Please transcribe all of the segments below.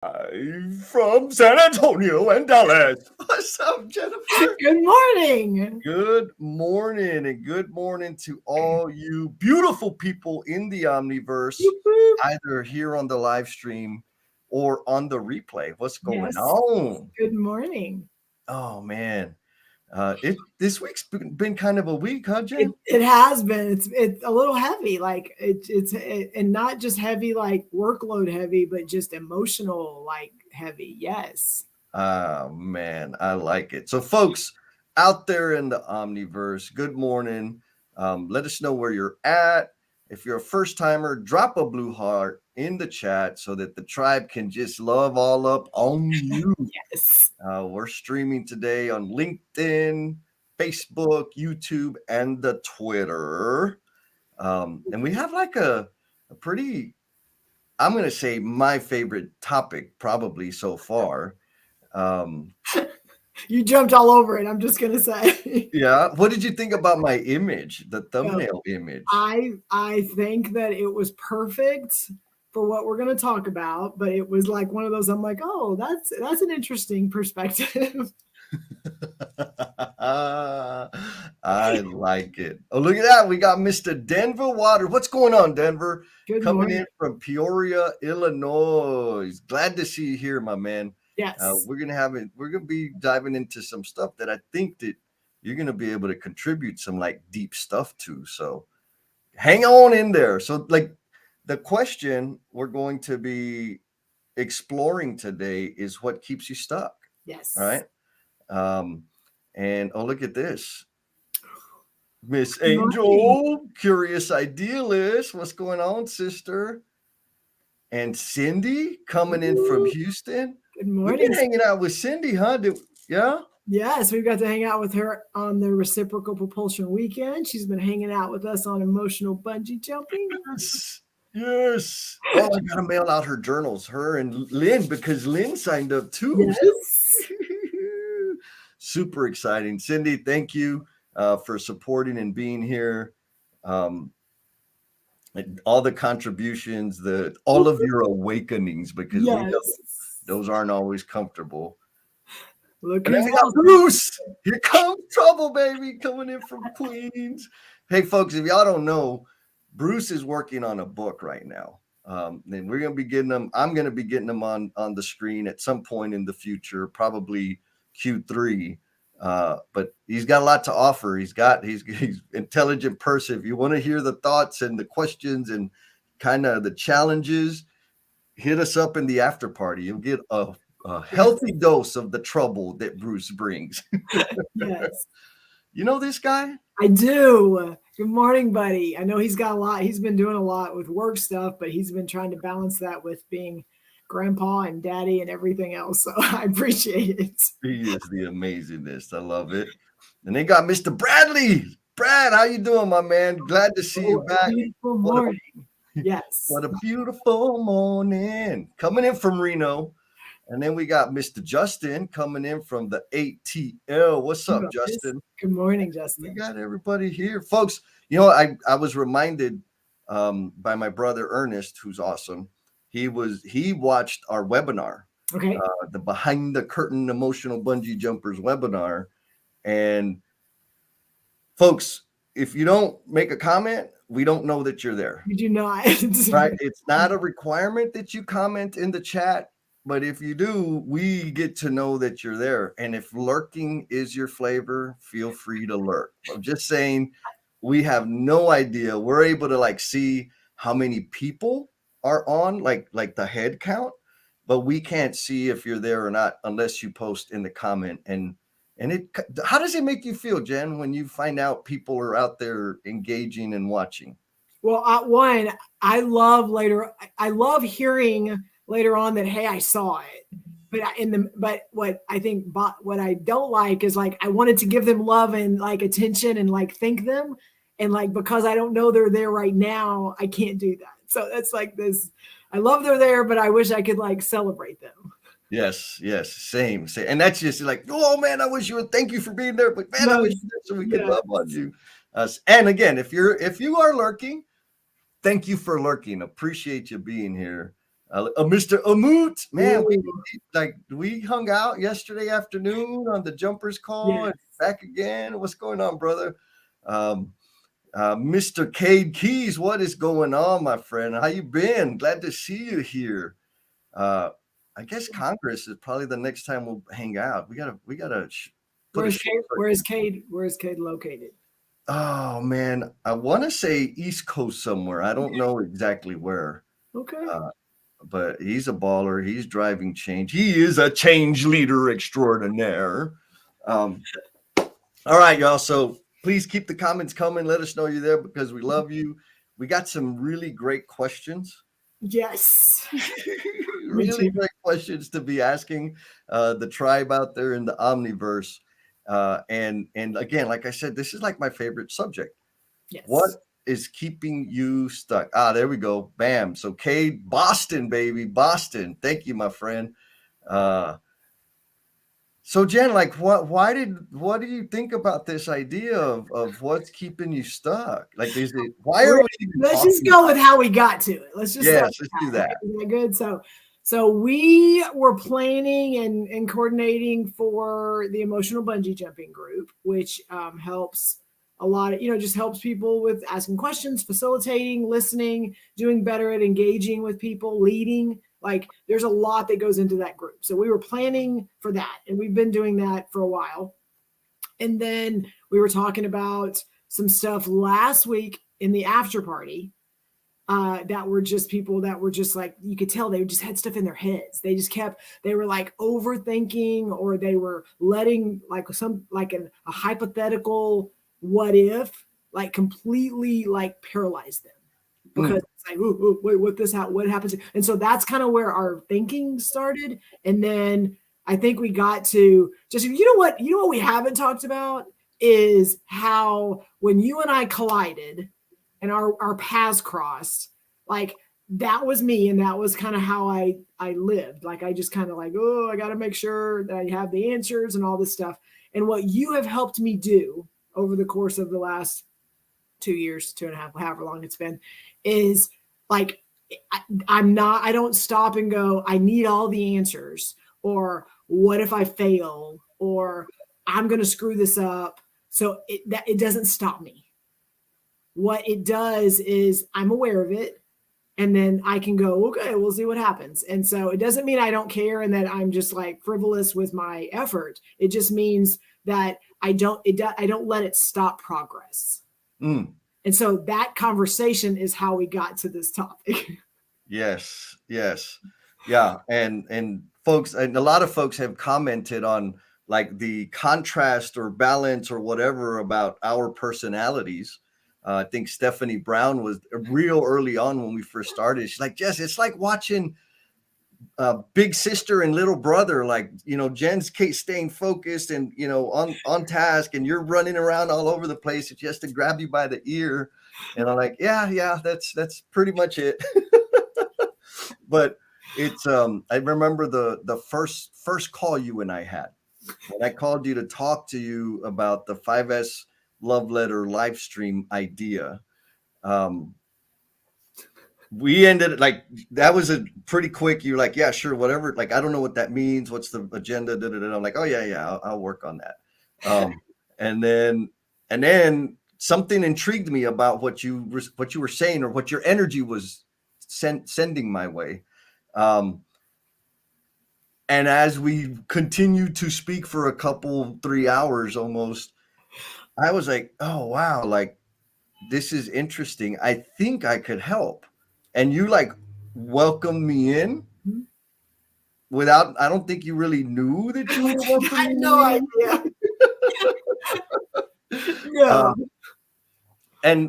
From San Antonio and Dallas. What's up, Jennifer? Good morning. Good morning, and good morning to all you beautiful people in the Omniverse, Whoop, whoop. either here on the live stream or on the replay. What's going Yes. on? Good morning. Oh man, this week's been kind of a week, huh, Jen? It has been. It's a little heavy, like and not just heavy, like workload heavy, but just emotional, like heavy. Yes. Oh man, I like it. So, folks out there in the Omniverse, good morning. Let us know where you're at. If you're a first timer, drop a blue heart in the chat so that the tribe can just love all up on you. Yes. We're streaming today on LinkedIn, Facebook, YouTube, and the Twitter. And we have like a pretty, I'm going to say my favorite topic probably so far. You jumped all over it. I'm just gonna say. Yeah. What did you think about my image, the thumbnail image? I think that it was perfect for what we're going to talk about, but it was like one of those. I'm like, oh, that's an interesting perspective. I like it. Oh, look at that. We got Mr. Denver Water. What's going on, Denver? Good Coming morning. in from Peoria, Illinois. Glad to see you here, my man. Yes. We're gonna be diving into some stuff that I think that you're gonna be able to contribute some like deep stuff to. So hang on in there. So like the question we're going to be exploring today is what keeps you stuck. Yes. All right. And oh, look at this. Miss Good morning. Angel, curious idealist. What's going on, sister? And Cindy coming in from Houston. Good We've morning. been hanging out with Cindy, huh? Yeah? Yes, we've got to hang out with her on the reciprocal propulsion weekend. She's been hanging out with us on emotional bungee jumping. Yes. Oh, I gotta mail out her journals, her and Lynn, because Lynn signed up too. Yes. Super exciting. Cindy, thank you for supporting and being here. And all the contributions, all of your awakenings, because we know those aren't always comfortable. Look and then we got Bruce. Here comes trouble, baby, coming in from Queens. Hey, folks, if y'all don't know, Bruce is working on a book right now. And we're gonna be getting them. I'm gonna be getting them on the screen at some point in the future, probably Q3. But he's got a lot to offer. He's intelligent person. If you want to hear the thoughts and the questions and kind of the challenges, hit us up in the after party. You'll get a healthy dose of the trouble that Bruce brings. Yes. You know this guy? I do. Good morning, buddy. I know he's got a lot. He's been doing a lot with work stuff, but he's been trying to balance that with being grandpa and daddy and everything else. So I appreciate it. He is the amazingness. I love it. And they got Mr. Bradley. Brad, how you doing, my man? Glad to see you back. Beautiful morning. Yes. What a beautiful morning. Coming in from Reno. And then we got Mr. Justin coming in from the ATL. What's up, Justin? Good morning, Justin. We got everybody here. Folks, you know, I was reminded by my brother Ernest, who's awesome. He watched our webinar. Okay. The Behind the Curtain Emotional Bungee Jumpers webinar. And folks, if you don't make a comment, we don't know that you're there. You do not. Right? It's not a requirement that you comment in the chat. But if you do, we get to know that you're there. And if lurking is your flavor, feel free to lurk. I'm just saying, we have no idea. We're able to like see how many people are on, like the head count, but we can't see if you're there or not unless you post in the comment. And how does it make you feel, Jen, when you find out people are out there engaging and watching? Well, I love hearing later on that, hey, I saw it. But what I don't like is like I wanted to give them love and like attention and like thank them. And like because I don't know they're there right now, I can't do that. So that's like this. I love they're there, but I wish I could like celebrate them. Yes, same. And that's just like, oh man, I wish you would thank you for being there, but man, I wish you were there so we could love on you. And again, if you are lurking, thank you for lurking. Appreciate you being here. Mr. Amut, man, Ooh, we hung out yesterday afternoon on the jumpers call yes. and back again. What's going on, brother? Um, Mr. Cade Keys, what is going on, my friend? How you been? Glad to see you here. Uh, I guess Congress is probably the next time we'll hang out. We gotta put a Where's show. Cade? Where's Cade? Where's Cade located? Oh man, I want to say East Coast somewhere. I don't know exactly where. Okay. Uh, but he's a baller. He's driving change. He is a change leader extraordinaire. Um, all right, y'all. So please keep the comments coming. Let us know you're there because we love you. We got some really great questions. Yes. Me Really too. great questions to be asking the tribe out there in the omniverse. And again, like I said, this is like my favorite subject. What Yes. is keeping you stuck? Ah, there we go. Bam. So Cade, Boston, baby. Boston. Thank you, my friend. Uh so Jen, like what do you think about this idea of what's keeping you stuck? Like is it why are We're, we even let's just talking go about with how we got to it. Let's it? just start Yes, with let's do that, right? that. Is that good? So we were planning and coordinating for the emotional bungee jumping group, which helps a lot of, just helps people with asking questions, facilitating, listening, doing better at engaging with people, leading. Like there's a lot that goes into that group. So we were planning for that, and we've been doing that for a while. And then we were talking about some stuff last week in the after party that were just people that were just like, you could tell they just had stuff in their heads. They were like overthinking, or they were letting like a hypothetical what if like completely like paralyze them, because Mm, it's like, wait, what happens? And so that's kind of where our thinking started. And then I think we got to just, you know what we haven't talked about is how when you and I collided and our paths crossed, like that was me, and that was kind of how I lived. Like I just kind of like, oh, I got to make sure that I have the answers and all this stuff. And what you have helped me do over the course of the last 2 years, 2.5, however long it's been, is like I don't stop and go, I need all the answers, or what if I fail, or I'm going to screw this up. So it doesn't stop me. What it does is I'm aware of it, and then I can go, okay, we'll see what happens. And so it doesn't mean I don't care and that I'm just like frivolous with my effort. It just means that I don't let it stop progress. mm. And so that conversation is how we got to this topic. Yes, yes. Yeah, and folks, and a lot of folks have commented on like the contrast or balance or whatever about our personalities. I think Stephanie Brown was real early on when we first started. She's like, Jess, it's like watching big sister and little brother. Like, Jen's staying focused and on task, and you're running around all over the place. It's just to grab you by the ear. And I'm like, yeah, that's pretty much it. But it's I remember the first call you and I had when I called you to talk to you about the 5S love letter live stream idea. um we ended like that was a pretty quick. You're like, yeah, sure, whatever. Like, I don't know what that means. What's the agenda? Da, da, da. I'm like, oh yeah, I'll work on that. Um, and then something intrigued me about what you were saying, or what your energy was sending my way. Um, and as we continued to speak for a couple 3 hours almost, I was like, oh wow, like this is interesting. I think I could help. And you like welcomed me in without, I don't think you really knew that you were I had welcoming no me idea. in. No.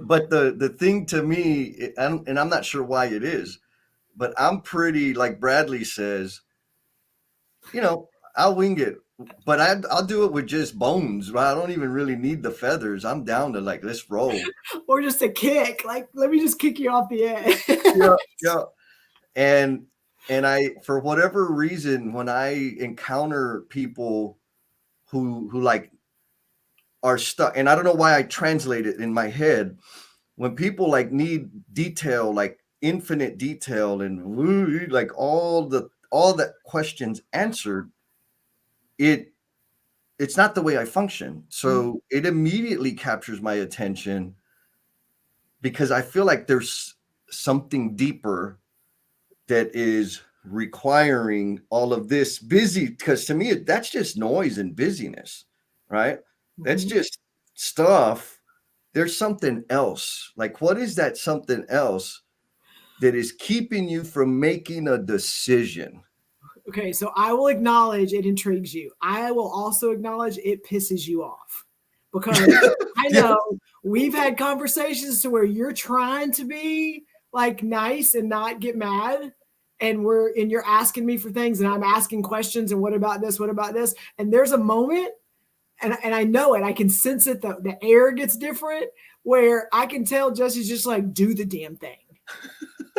But the thing to me, and I'm not sure why it is, but I'm pretty, like Bradley says, I'll wing it, but I'll do it with just bones. Right? I don't even really need the feathers. I'm down to like, let's roll. Or just a kick. Like, let me just kick you off the edge. Yeah, yeah. And I, for whatever reason, when I encounter people who like are stuck, and I don't know why I translate it in my head, when people like need detail, like infinite detail and woo, like all the questions answered, it's not the way I function. So it immediately captures my attention because I feel like there's something deeper that is requiring all of this busy, because to me that's just noise and busyness, right? That's just stuff. There's something else. Like, what is that something else that is keeping you from making a decision? Okay, so I will acknowledge it intrigues you. I will also acknowledge it pisses you off, because I Yeah. know we've had conversations to where you're trying to be like nice and not get mad, and you're asking me for things, and I'm asking questions, and what about this? What about this? And there's a moment, and I know it. I can sense it. The air gets different, where I can tell Jesse's just like, do the damn thing.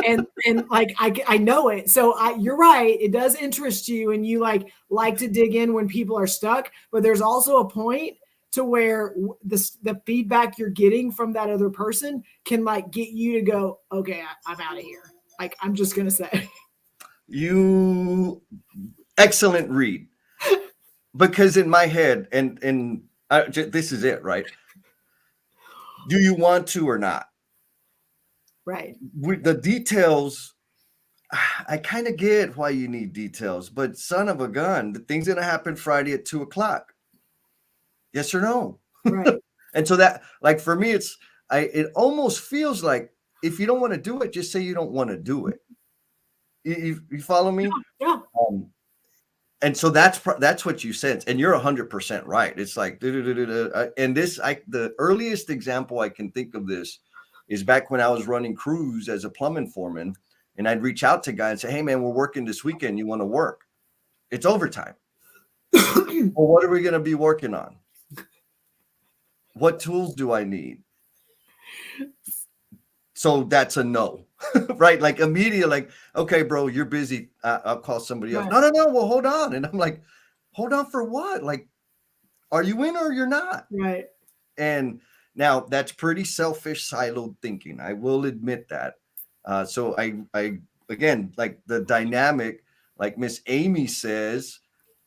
and like I know it. So you're right. It does interest you, and you like to dig in when people are stuck. But there's also a point to where the feedback you're getting from that other person can like get you to go, okay, I'm out of here. Like, I'm just gonna say, You excellent read. Because in my head, and this is it, right? Do you want to or not? right? The details, I kind of get why you need details, but son of a gun, the thing's gonna happen Friday at 2:00. Yes or no? Right. And so that, like, for me, it almost feels like if you don't want to do it, just say you don't want to do it. You follow me? Yeah. And so that's what you sense, and you're 100% right. It's like, and the earliest example I can think of this is back when I was running crews as a plumbing foreman, and I'd reach out to guys and say, "Hey, man, we're working this weekend. You want to work? It's overtime." Well, what are we going to be working on? What tools do I need? So that's a no, right? Like, immediately, like, okay, bro, you're busy. I'll call somebody else. Right. No. Well, hold on. And I'm like, hold on for what? Like, are you in or you're not? Right. And now that's pretty selfish, siloed thinking. I will admit that. So I again, like the dynamic, like Miss Amy says,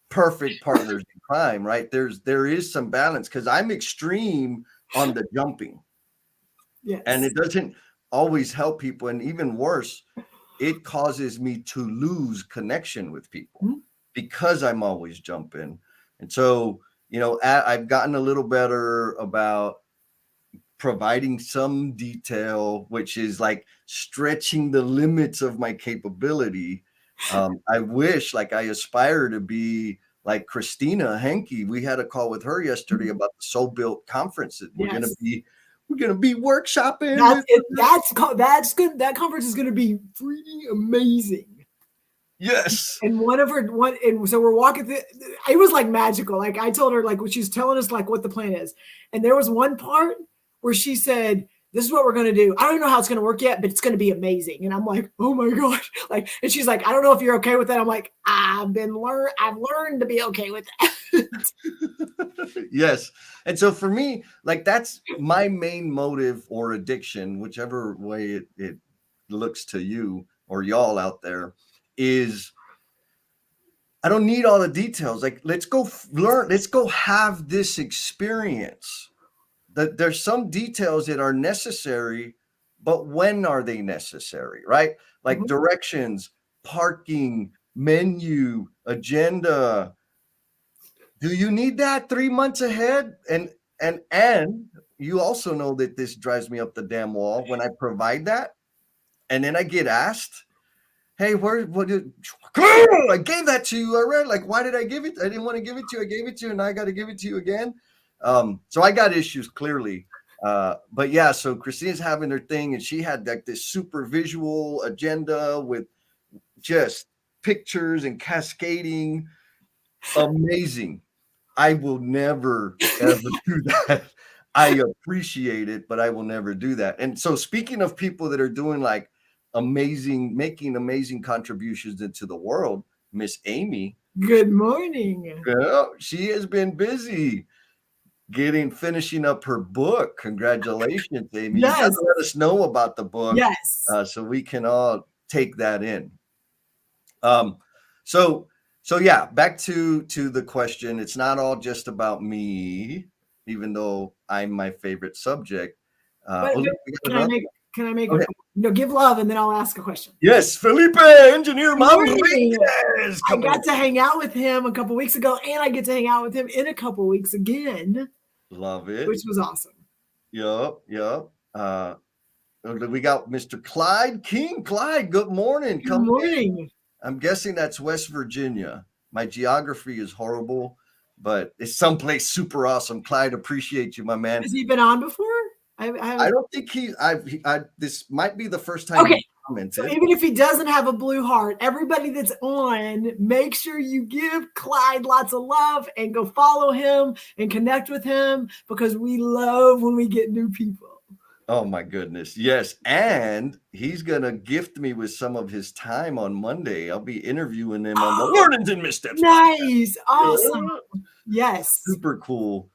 perfect partners in crime, right? There is some balance, because I'm extreme on the jumping, Yes. and it doesn't always help people. And even worse, it causes me to lose connection with people because I'm always jumping. And so, I've gotten a little better about providing some detail, which is like stretching the limits of my capability. I wish, like, I aspire to be like Christina Henke. We had a call with her yesterday about the Soul Built conference that we're gonna be workshopping. That's good. That conference is gonna be freaking amazing. Yes. And and so we're walking through, it was like magical. Like, I told her, like, when she's telling us like what the plan is. And there was one part where she said, this is what we're going to do. I don't know how it's going to work yet, but it's going to be amazing. And I'm like, oh my gosh. Like, and she's like, I don't know if you're okay with that. I'm like, I've learned to be okay with that. Yes. And so for me, like, that's my main motive or addiction, whichever way it looks to you or y'all out there, is I don't need all the details. Like, let's go learn. Let's go have this experience. That there's some details that are necessary, but when are they necessary, right? Like directions, parking, menu, agenda. Do you need that 3 months ahead? And you also know that this drives me up the damn wall when I provide that, and then I get asked, hey, I gave that to you already. Like, why did I give it? I didn't want to give it to you. I gave it to you, and I got to give it to you again. So I got issues, clearly. But yeah, so Christina's having her thing, and she had like this super visual agenda with just pictures and cascading. Amazing. I will never, ever do that. I appreciate it, but I will never do that. And so, speaking of people that are doing like making amazing contributions into the world, Miss Amy. Good morning. Yeah, she has been busy. finishing up her book. Congratulations, Amy. You got Yes. to let us know about the book, Yes. so we can all take that in. So yeah, back to the question. It's not all just about me, even though I'm my favorite subject. But We got can I another make one. no, give love and then I'll ask a question. Yes, Felipe, engineer Morning. Manriquez. I got to hang out with him a couple weeks ago, and I get to hang out with him in a couple weeks again. Love it. Which was awesome. Yup. We got Mr. Clyde King. Clyde, good morning. Good morning. I'm guessing that's West Virginia. My geography is horrible, but it's someplace super awesome. Clyde, appreciate you, my man. Has he been on before? I don't think this might be the first time. Okay. So even if he doesn't have a blue heart, everybody that's on, make sure you give Clyde lots of love and go follow him and connect with him, because we love when we get new people. Oh my goodness. Yes. And he's going to gift me with some of his time on Monday. I'll be interviewing him on the Learnings and Missteps. Nice. Awesome. Yes. Super cool.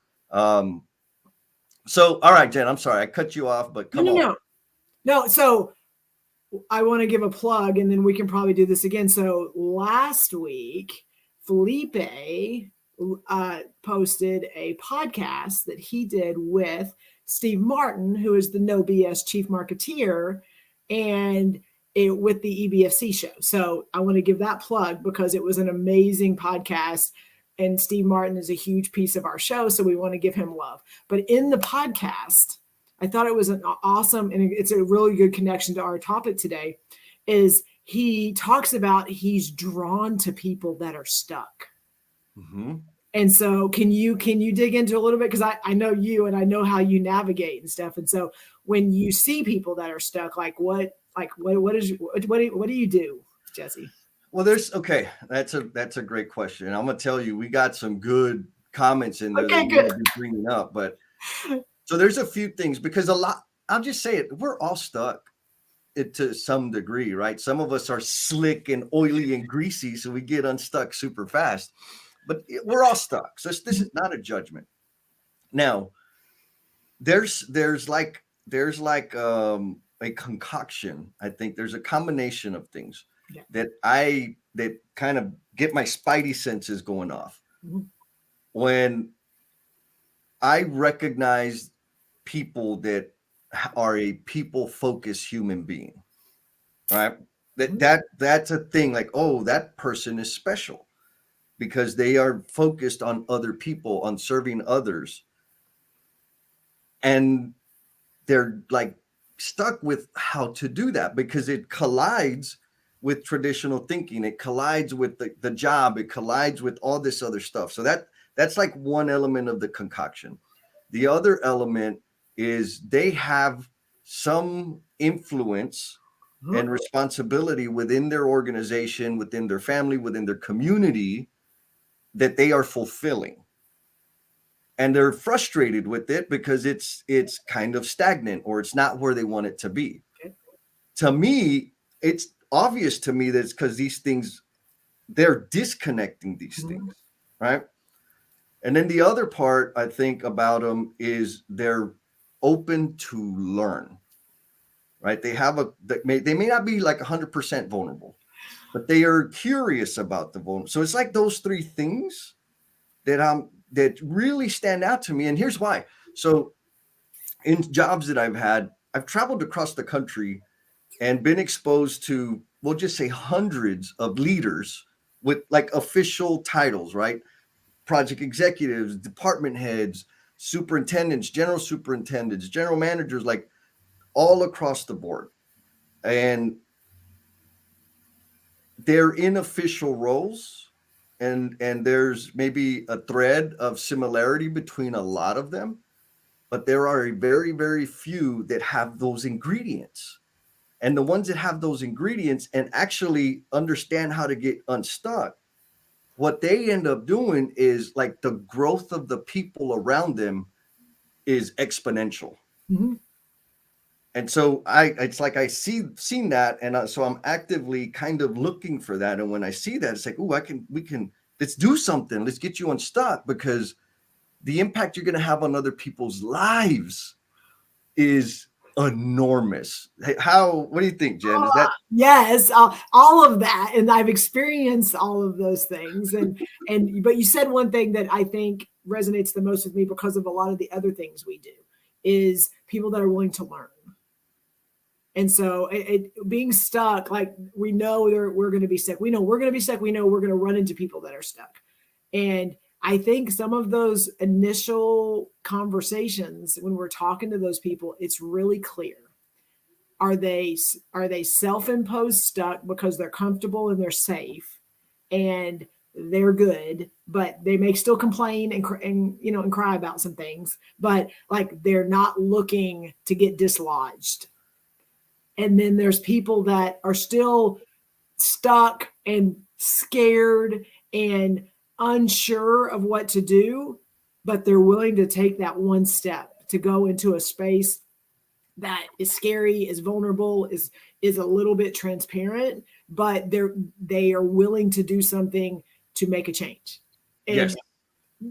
So, all right, Jen, I'm sorry. I cut you off, but come on. No. So I want to give a plug, and then we can probably do this again. So last week, Felipe posted a podcast that he did with Steve Martin, who is the NoBS chief marketeer, and with the EBFC show. So I want to give that plug because it was an amazing podcast, and Steve Martin is a huge piece of our show. So we want to give him love. But in the podcast, I thought it was an awesome, and it's a really good connection to our topic today, is he talks about he's drawn to people that are stuck. Mm-hmm. And so can you dig into a little bit? Because I know you, and I know how you navigate and stuff. And so when you see people that are stuck, what do you do, Jesse? Well, that's a great question. And I'm going to tell you, we got some good comments in there that we're going to be bringing up. But so there's a few things, because I'll just say it, we're all stuck to some degree, right? Some of us are slick and oily and greasy, so we get unstuck super fast. But we're all stuck. So this is not a judgment. Now, there's like a concoction. I think there's a combination of things that kind of get my spidey senses going off. Mm-hmm. When I recognize people that are a people-focused human being, right? That's a thing. Like, oh, that person is special, because they are focused on other people, on serving others. And they're like stuck with how to do that, because it collides with traditional thinking. It collides with the job. It collides with all this other stuff. So that's like one element of the concoction. The other element is they have some influence and responsibility within their organization, within their family, within their community, that they are fulfilling, and they're frustrated with it because it's kind of stagnant, or it's not where they want it to be. Okay. To me, it's obvious to me that it's because these things, they're disconnecting these things, right? And then the other part I think about them is they're open to learn, right? They may not be like 100% vulnerable, but they are curious about the vulnerable. So it's like those three things that really stand out to me. And here's why. So in jobs that I've had, I've traveled across the country and been exposed to, we'll just say, hundreds of leaders with like official titles, right? Project executives, department heads, superintendents, general managers, like all across the board. And they're in official roles. And there's maybe a thread of similarity between a lot of them, but there are a very, very few that have those ingredients. And the ones that have those ingredients and actually understand how to get unstuck, what they end up doing is like the growth of the people around them is exponential. Mm-hmm. And so it's like seen that, and so I'm actively kind of looking for that. And when I see that, it's like, oh, we can let's do something. Let's get you unstuck, because the impact you're going to have on other people's lives is enormous. Hey, what do you think, Jen? Is that? Yes, all of that, and I've experienced all of those things. But you said one thing that I think resonates the most with me because of a lot of the other things we do is people that are willing to learn. And so being stuck, like we know we're going to be stuck. We know we're going to be stuck. We know we're going to run into people that are stuck. And I think some of those initial conversations when we're talking to those people, it's really clear. Are they self-imposed stuck because they're comfortable and they're safe and they're good, but they may still complain and cry about some things, but like they're not looking to get dislodged. And then there's people that are still stuck and scared and unsure of what to do, but they're willing to take that one step to go into a space that is scary, is vulnerable, is a little bit transparent, but they are willing to do something to make a change. And Yes.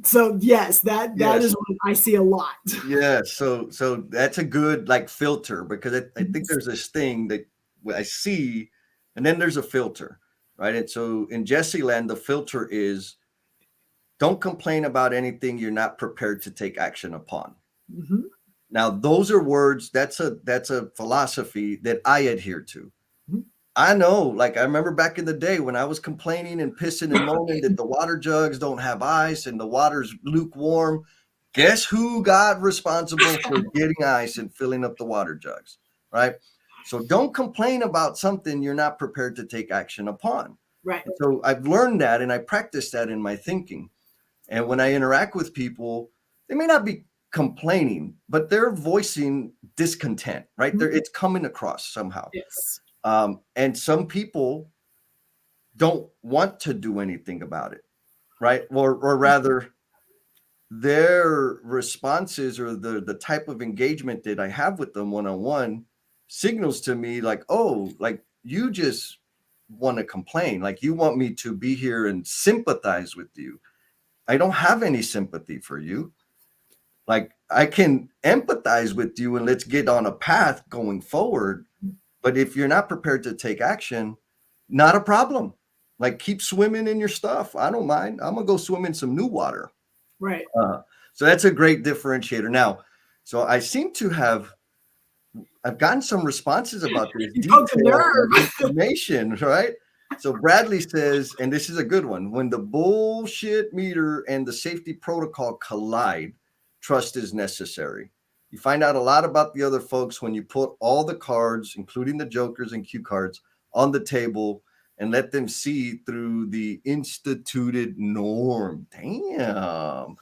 So yes, that is what I see a lot. Yeah. So that's a good like filter, because I think there's this thing that I see, and then there's a filter, right? And so in Jesse land, the filter is don't complain about anything you're not prepared to take action upon. Mm-hmm. Now, those are words, that's a philosophy that I adhere to. Mm-hmm. I know, like I remember back in the day when I was complaining and pissing and moaning that the water jugs don't have ice and the water's lukewarm. Guess who got responsible for getting ice and filling up the water jugs, right? So don't complain about something you're not prepared to take action upon. Right. And so I've learned that and I practice that in my thinking. And when I interact with people, they may not be complaining, but they're voicing discontent, right? Mm-hmm. It's coming across somehow. Yes. And some people don't want to do anything about it, right? Or rather, their responses or the type of engagement that I have with them one-on-one signals to me like, oh, like you just want to complain, like you want me to be here and sympathize with you. I don't have any sympathy for you. Like I can empathize with you and let's get on a path going forward. But if you're not prepared to take action, not a problem. Like keep swimming in your stuff. I don't mind. I'm gonna go swim in some new water. Right. So that's a great differentiator. Now, so I seem to I've gotten some responses about this information, right? So Bradley says, and this is a good one, when the bullshit meter and the safety protocol collide, trust is necessary. You find out a lot about the other folks when you put all the cards, including the jokers and cue cards, on the table and let them see through the instituted norm. Damn.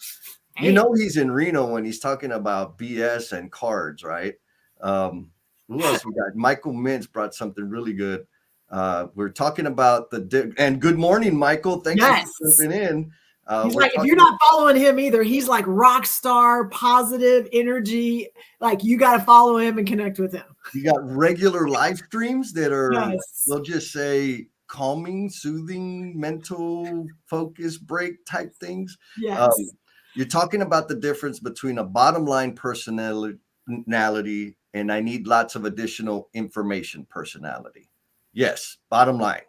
You know he's in Reno when he's talking about BS and cards, right? Who else we got? Michael Mintz brought something really good. We're talking about and good morning, Michael. Thanks for jumping in. He's like, if you're not following him either, he's like rock star, positive energy. Like you got to follow him and connect with him. You got regular live streams that are, we'll just say, calming, soothing, mental focus break type things. Yes. You're talking about the difference between a bottom line personality and I need lots of additional information personality. Yes, bottom line,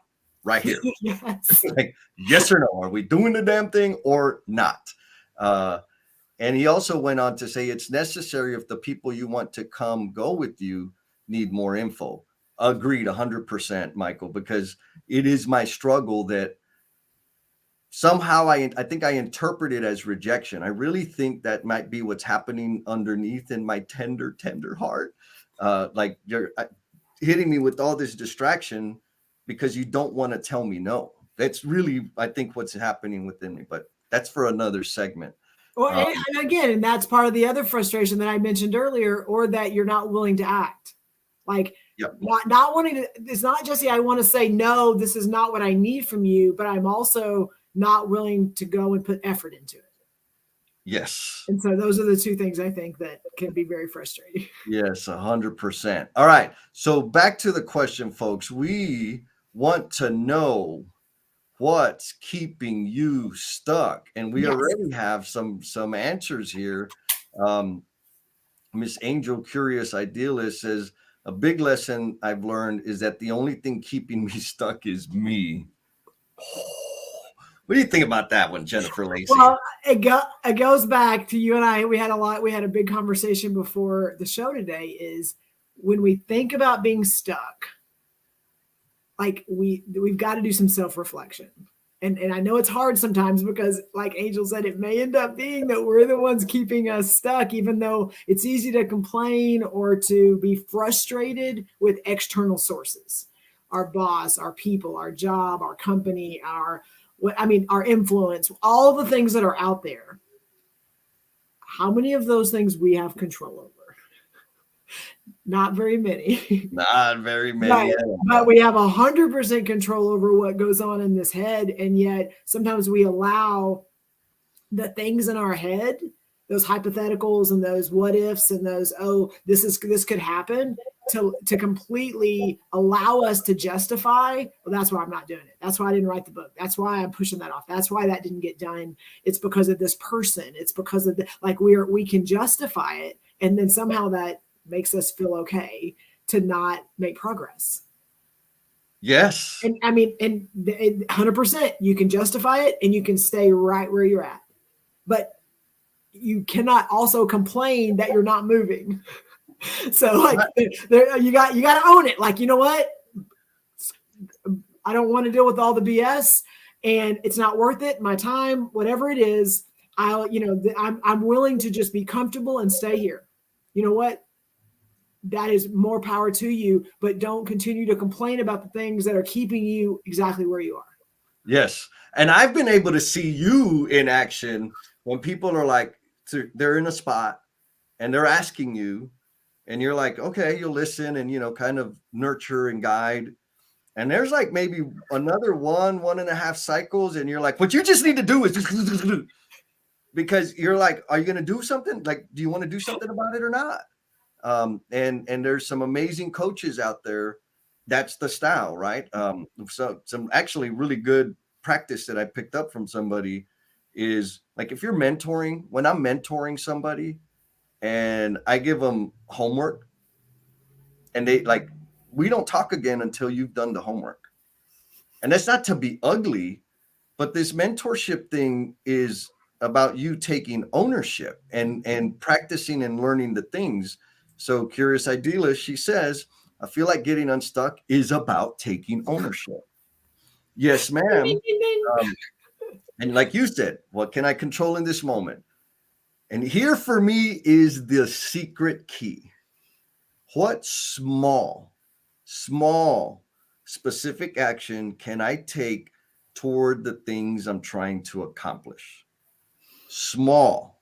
right here. Yes. Like, yes or no, are we doing the damn thing or not? And he also went on to say it's necessary if the people you want to come go with you need more info. Agreed, 100%, Michael, because it is my struggle that somehow I think I interpret it as rejection. I really think that might be what's happening underneath in my tender heart. Like you're hitting me with all this distraction because you don't want to tell me no. That's really, I think, what's happening within me. But that's for another segment. Well, and again, and that's part of the other frustration that I mentioned earlier, or that you're not willing to act. Like not wanting to. It's not just I want to say no. This is not what I need from you, but I'm also not willing to go and put effort into it. Yes. And so those are the two things I think that can be very frustrating. Yes, 100%. All right. So back to the question, folks. We want to know what's keeping you stuck? And we Yes. already have some answers here. Miss Angel Curious Idealist says, a big lesson I've learned is that the only thing keeping me stuck is me. What do you think about that one, Jennifer Lacey? Well, it goes back to you and I. We had a big conversation before the show today. Is when we think about being stuck, like we've got to do some self-reflection. And I know it's hard sometimes because, like Angel said, it may end up being that we're the ones keeping us stuck, even though it's easy to complain or to be frustrated with external sources. Our boss, our people, our job, our company, our influence, all the things that are out there. How many of those things we have control over? Not very many. Not very many. But we have 100% control over what goes on in this head. And yet sometimes we allow the things in our head, those hypotheticals and those what ifs and those, this could happen, to completely allow us to justify, well, that's why I'm not doing it. That's why I didn't write the book. That's why I'm pushing that off. That's why that didn't get done. It's because of this person. It's because of we can justify it. And then somehow that makes us feel okay to not make progress. Yes. And 100%, you can justify it and you can stay right where you're at. But you cannot also complain that you're not moving. So you got to own it. Like, you know what? I don't want to deal with all the BS and it's not worth it. My time, whatever it is, I'm willing to just be comfortable and stay here. You know what? That is more power to you, but don't continue to complain about the things that are keeping you exactly where you are. Yes. And I've been able to see you in action when people are like, they're in a spot and they're asking you and you're like, okay, you'll listen and, kind of nurture and guide. And there's like maybe another 1.5 cycles. And you're like, what you just need to do is just because you're like, are you going to do something? Like, do you want to do something about it or not? And there's some amazing coaches out there. That's the style, right? So some actually really good practice that I picked up from somebody is like, if you're mentoring, when I'm mentoring somebody and I give them homework and they like, we don't talk again until you've done the homework. And that's not to be ugly, but this mentorship thing is about you taking ownership and practicing and learning the things. So Curious Idealist, she says, I feel like getting unstuck is about taking ownership. Yes, ma'am. And like you said, what can I control in this moment? And here for me is the secret key. What small, specific action can I take toward the things I'm trying to accomplish? Small.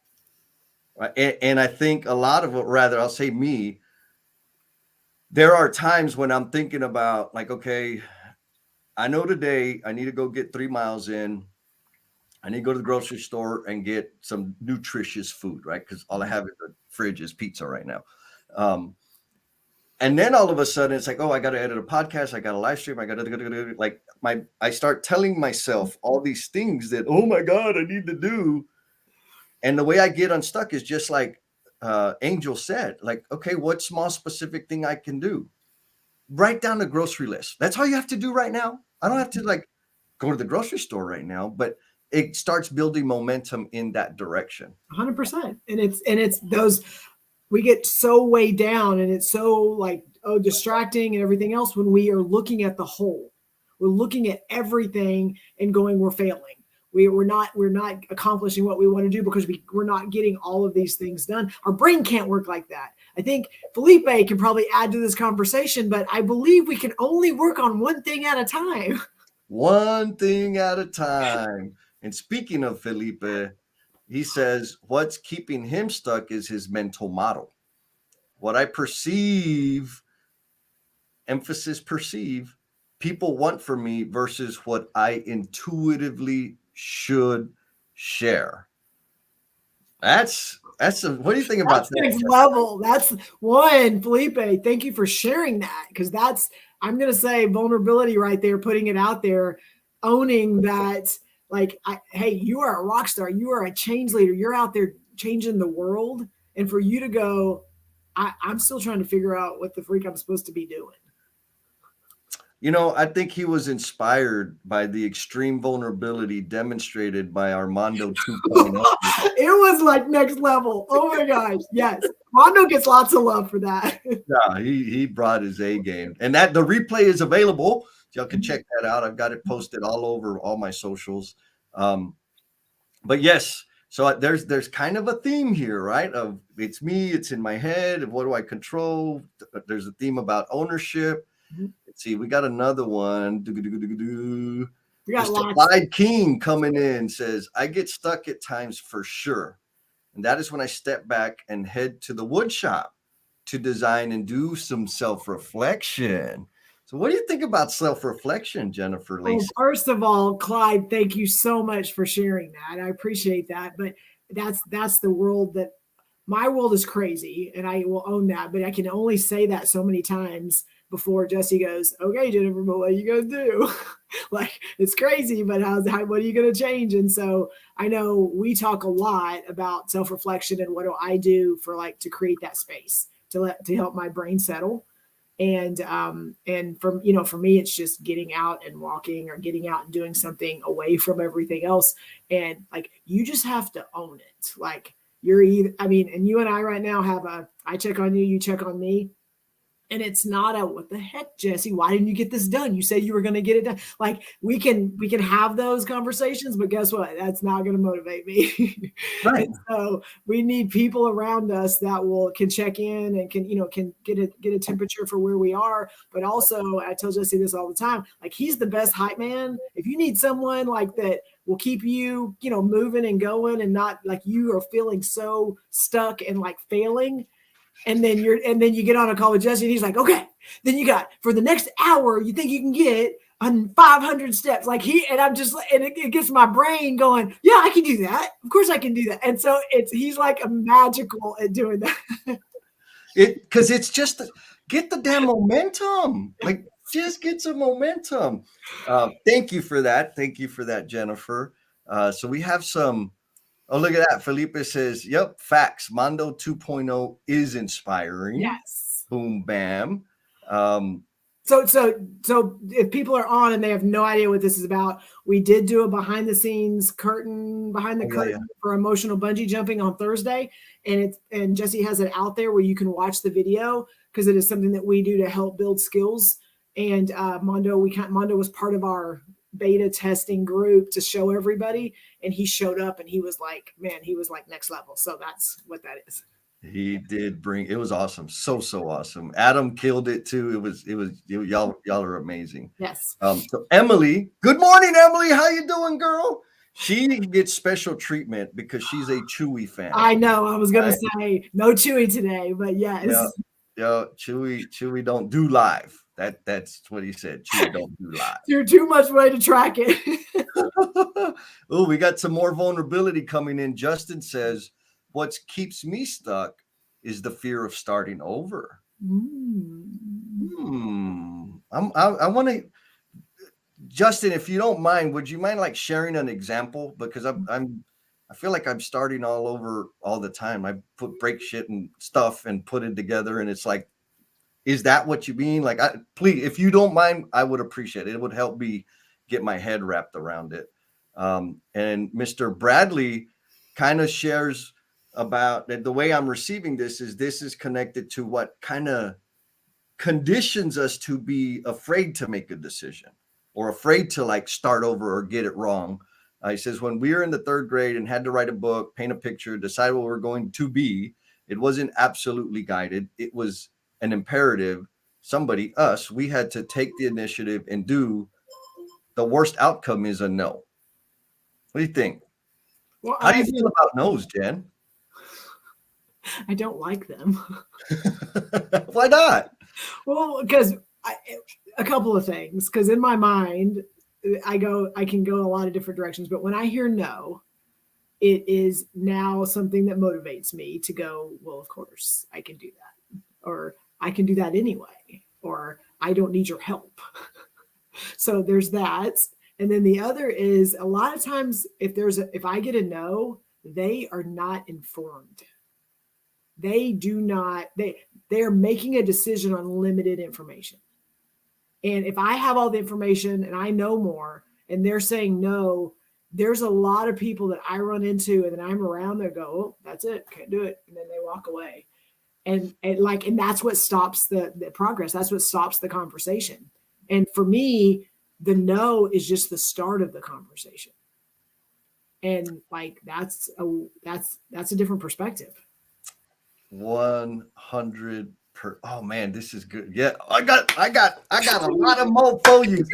Right? And I think a lot of it, rather, I'll say me, there are times when I'm thinking about like, okay, I know today I need to go get 3 miles in. I need to go to the grocery store and get some nutritious food, right? Because all I have in the fridge is pizza right now. And then all of a sudden it's like, oh, I got to edit a podcast. I got a live stream. I got to like I start telling myself all these things that, oh my God, I need to do. And the way I get unstuck is just like Angel said, like, okay, what small specific thing I can do? Write down the grocery list. That's all you have to do right now. I don't have to like go to the grocery store right now, but it starts building momentum in that direction. 100%. And it's those, we get so way down and it's so like, distracting and everything else when we are looking at the whole. We're looking at everything and going, we're failing. We're not accomplishing what we want to do because we're not getting all of these things done. Our brain can't work like that. I think Felipe can probably add to this conversation, but I believe we can only work on one thing at a time. One thing at a time. And speaking of Felipe, he says, what's keeping him stuck is his mental model. What I perceive, emphasis perceive, people want from me versus what I intuitively should share. That's what do you think about that? Next level. That's one, Felipe. Thank you for sharing that, because I'm going to say vulnerability right there, putting it out there. owning that, like, hey, you are a rock star, you are a change leader, you're out there changing the world, and for you to go, I'm still trying to figure out what the freak I'm supposed to be doing. You know, I think he was inspired by the extreme vulnerability demonstrated by Armando 2.0. It was like next level. Oh my gosh. Yes. Mondo gets lots of love for that. Yeah, he brought his A game. And that the replay is available. Y'all can check that out. I've got it posted all over all my socials. But yes, so there's kind of a theme here, right? Of it's me, it's in my head, of what do I control? There's a theme about ownership. Let's see, we got another one. We got Mr. Clyde King coming in says, I get stuck at times for sure. And that is when I step back and head to the wood shop to design and do some self-reflection. So what do you think about self-reflection, Jennifer Lacey? Well, first of all, Clyde, thank you so much for sharing that. I appreciate that. But that's the world that my world is crazy, and I will own that. But I can only say that so many times before Jesse goes, okay, Jennifer, but what are you going to do? Like, it's crazy, but what are you going to change? And so I know we talk a lot about self-reflection and what do I do for like to create that space to help my brain settle. And for me, it's just getting out and walking or getting out and doing something away from everything else. And like, you just have to own it. Like you're either, and you and I right now I check on you, you check on me. And it's not a, what the heck, Jesse, why didn't you get this done? You said you were going to get it done. Like we can have those conversations, but guess what? That's not going to motivate me. Right. And so we need people around us that can check in and can get a temperature for where we are. But also I tell Jesse this all the time, like he's the best hype man. If you need someone like that will keep you, moving and going and not like you are feeling so stuck and like failing. And then you get on a call with Jesse and he's like, okay, then you got for the next hour, you think you can get on 500 steps. Like and I'm just, and it gets my brain going, yeah, I can do that. Of course I can do that. And so he's like a magical at doing that. Cause it's just get the damn momentum. Like just get some momentum. Thank you for that. Thank you for that, Jennifer. So we have some. Oh, look at that. Felipe says, yep, facts. Mondo 2.0 is inspiring. Yes. Boom, bam. So if people are on and they have no idea what this is about, we did do a behind the scenes curtain for emotional bungee jumping on Thursday. And Jesse has it out there where you can watch the video because it is something that we do to help build skills. And Mondo was part of our beta testing group to show everybody, and he showed up and he was like next level. So that's what that is. He did it was awesome. So awesome. Adam killed it too. It was y'all are amazing. Yes. So Emily, good morning, Emily. How you doing, girl? She gets special treatment because she's a Chewy fan. I know. I was gonna say no Chewy today, but yes. Yeah, Chewy don't do live. That's what he said. Chewy don't do live. You're too much way to track it. Oh, we got some more vulnerability coming in. Justin says, what keeps me stuck is the fear of starting over. I want to, Justin, if you don't mind, would you mind like sharing an example? Because I feel like I'm starting all over all the time. I break shit and stuff and put it together, and it's like, is that what you mean? Like, please, if you don't mind, I would appreciate it. It would help me get my head wrapped around it. And Mr. Bradley kind of shares about that the way I'm receiving this is connected to what kind of conditions us to be afraid to make a decision or afraid to like start over or get it wrong. He says, when we were in the third grade and had to write a book, paint a picture, decide what we're going to be, it wasn't absolutely guided. It was an imperative. Us, we had to take the initiative and do. The worst outcome is a no. What do you think? Well, how do you feel about no's, Jen? I don't like them. Why not? Well, because a couple of things. Because in my mind, I can go a lot of different directions. But when I hear no, it is now something that motivates me to go, well, of course I can do that. Or I can do that anyway. Or I don't need your help. So there's that. And then the other is a lot of times if I get a no, they are not informed. They do not, they are making a decision on limited information. And if I have all the information and I know more and they're saying no, there's a lot of people that I run into and then I'm around that go, oh, that's it, can't do it. And then they walk away. And that's what stops the progress. That's what stops the conversation. And for me, the no is just the start of the conversation. And like, that's a different perspective. 100 per. Oh man, this is good. Yeah, I got a lot of mo for you.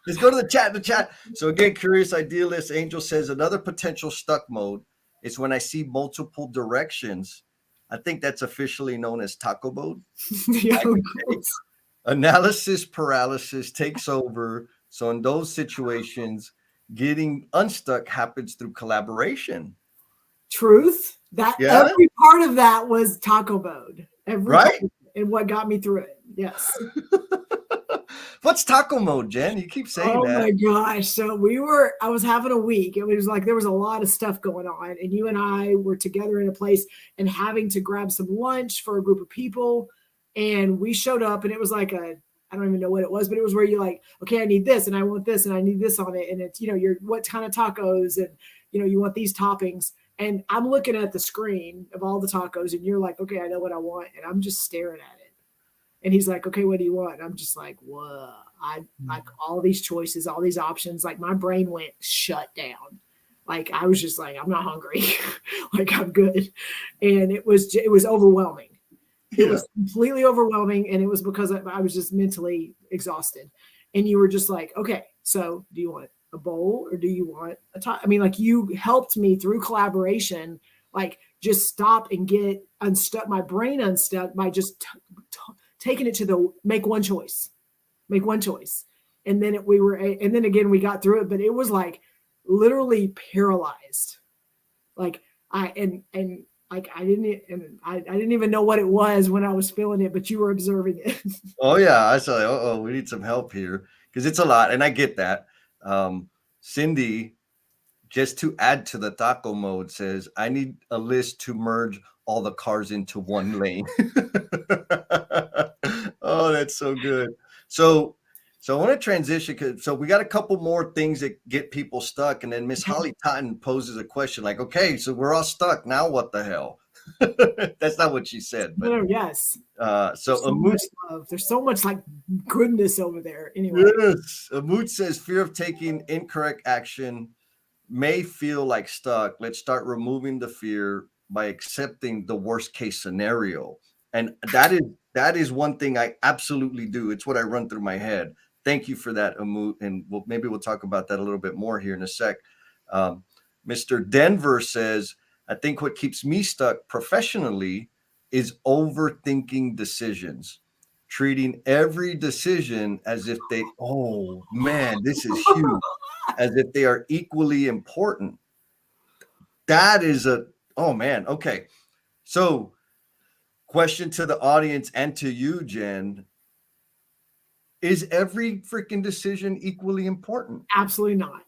Let's go to the chat. So again, curious idealist Angel says another potential stuck mode is when I see multiple directions. I think that's officially known as taco mode. Analysis paralysis takes over. So in those situations, getting unstuck happens through collaboration. Truth. Every part of that was taco mode. Right? And what got me through it. Yes. What's taco mode, Jen? You keep saying that. Oh my gosh. So I was having a week. It was like there was a lot of stuff going on. And you and I were together in a place and having to grab some lunch for a group of people. And we showed up and it was like I don't even know what it was, but it was where you're like, okay, I need this and I want this and I need this on it. And it's, you're what kind of tacos and, you want these toppings. And I'm looking at the screen of all the tacos and you're like, okay, I know what I want. And I'm just staring at it. And he's like, okay, what do you want? And I'm just like, whoa, I like all these choices, all these options. Like my brain went shut down. Like I was just like, I'm not hungry. Like I'm good. And it was overwhelming. It was completely overwhelming. And it was because I was just mentally exhausted. And you were just like, okay, so do you want a bowl or do you want a top? I mean, like you helped me through collaboration, like just stop and get unstuck, my brain unstuck by just taking it to make one choice. And then and then again, we got through it, but it was like literally paralyzed. Like I didn't even know what it was when I was feeling it, but you were observing it. Oh yeah. I saw, we need some help here because it's a lot. And I get that. Cindy, just to add to the taco mode, says, I need a list to merge all the cars into one lane. Oh, that's so good. So I want to transition so we got a couple more things that get people stuck. And then Miss Holly Totten poses a question like, okay, so we're all stuck. Now what the hell? That's not what she said. But no, yes. So there's so much like goodness over there. Anyway. Yes. Amut says fear of taking incorrect action may feel like stuck. Let's start removing the fear by accepting the worst case scenario. And that is one thing I absolutely do. It's what I run through my head. Thank you for that, Amut. And maybe we'll talk about that a little bit more here in a sec. Mr. Denver says, I think what keeps me stuck professionally is overthinking decisions, treating every decision as if oh man, this is huge, as if they are equally important. That is oh man. Okay. So question to the audience and to you, Jen, is every freaking decision equally important? Absolutely not.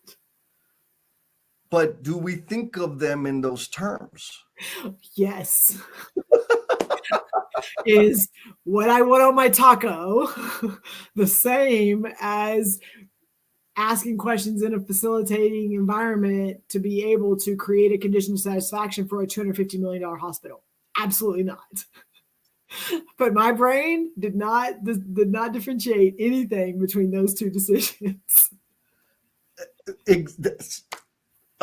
But do we think of them in those terms? Yes. Is what I want on my taco the same as asking questions in a facilitating environment to be able to create a condition of satisfaction for a $250 million hospital? Absolutely not. But my brain did not differentiate anything between those two decisions.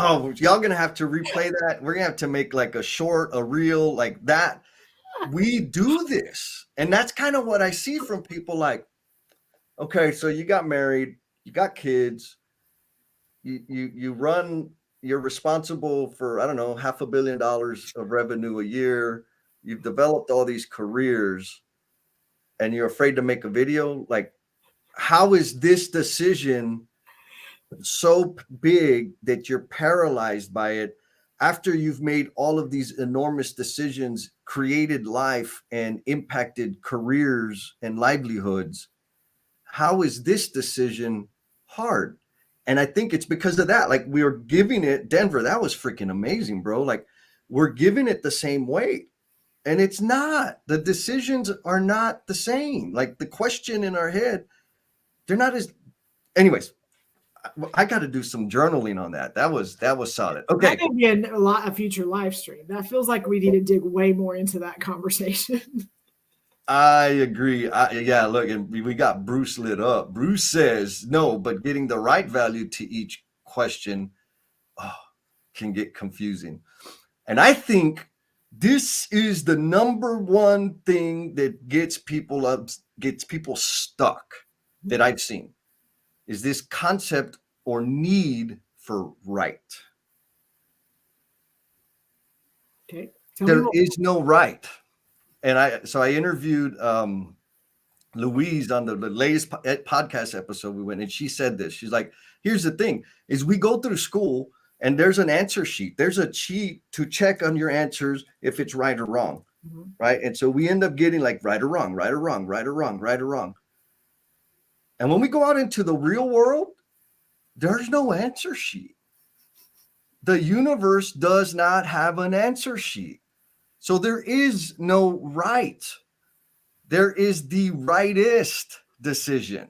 Oh, y'all gonna have to replay that. We're gonna have to make like a short, a reel like that. We do this, and that's kind of what I see from people. Like, okay, so you got married, you got kids, you run, you're responsible for, I don't know, $500 million of revenue a year. You've developed all these careers, and you're afraid to make a video. Like, how is this decision so big that you're paralyzed by it after you've made all of these enormous decisions, created life and impacted careers and livelihoods? How is this decision hard? And I think it's because of that. Like we were giving it, Denver, that was freaking amazing, bro. Like we're giving it the same weight. And it's not. The decisions are not the same. Like the question in our head, they're not as. Anyways, I got to do some journaling on that. That was solid. Okay. That could be a future live stream. That feels like we need to dig way more into that conversation. I agree. Yeah, look, and we got Bruce lit up. Bruce says no, but getting the right value to each question can get confusing. And I think this is the number one thing that gets people stuck that I've seen is this concept or need for right. Okay. There is no right. And I interviewed Louise on the latest podcast episode we went, and she said this. She's like, here's the thing is we go through school and there's an answer sheet. There's a cheat to check on your answers if it's right or wrong. Mm-hmm. Right. And so we end up getting like right or wrong, right or wrong, right or wrong, right or wrong. And when we go out into the real world, there's no answer sheet. The universe does not have an answer sheet. So there is no right. There is the rightest decision.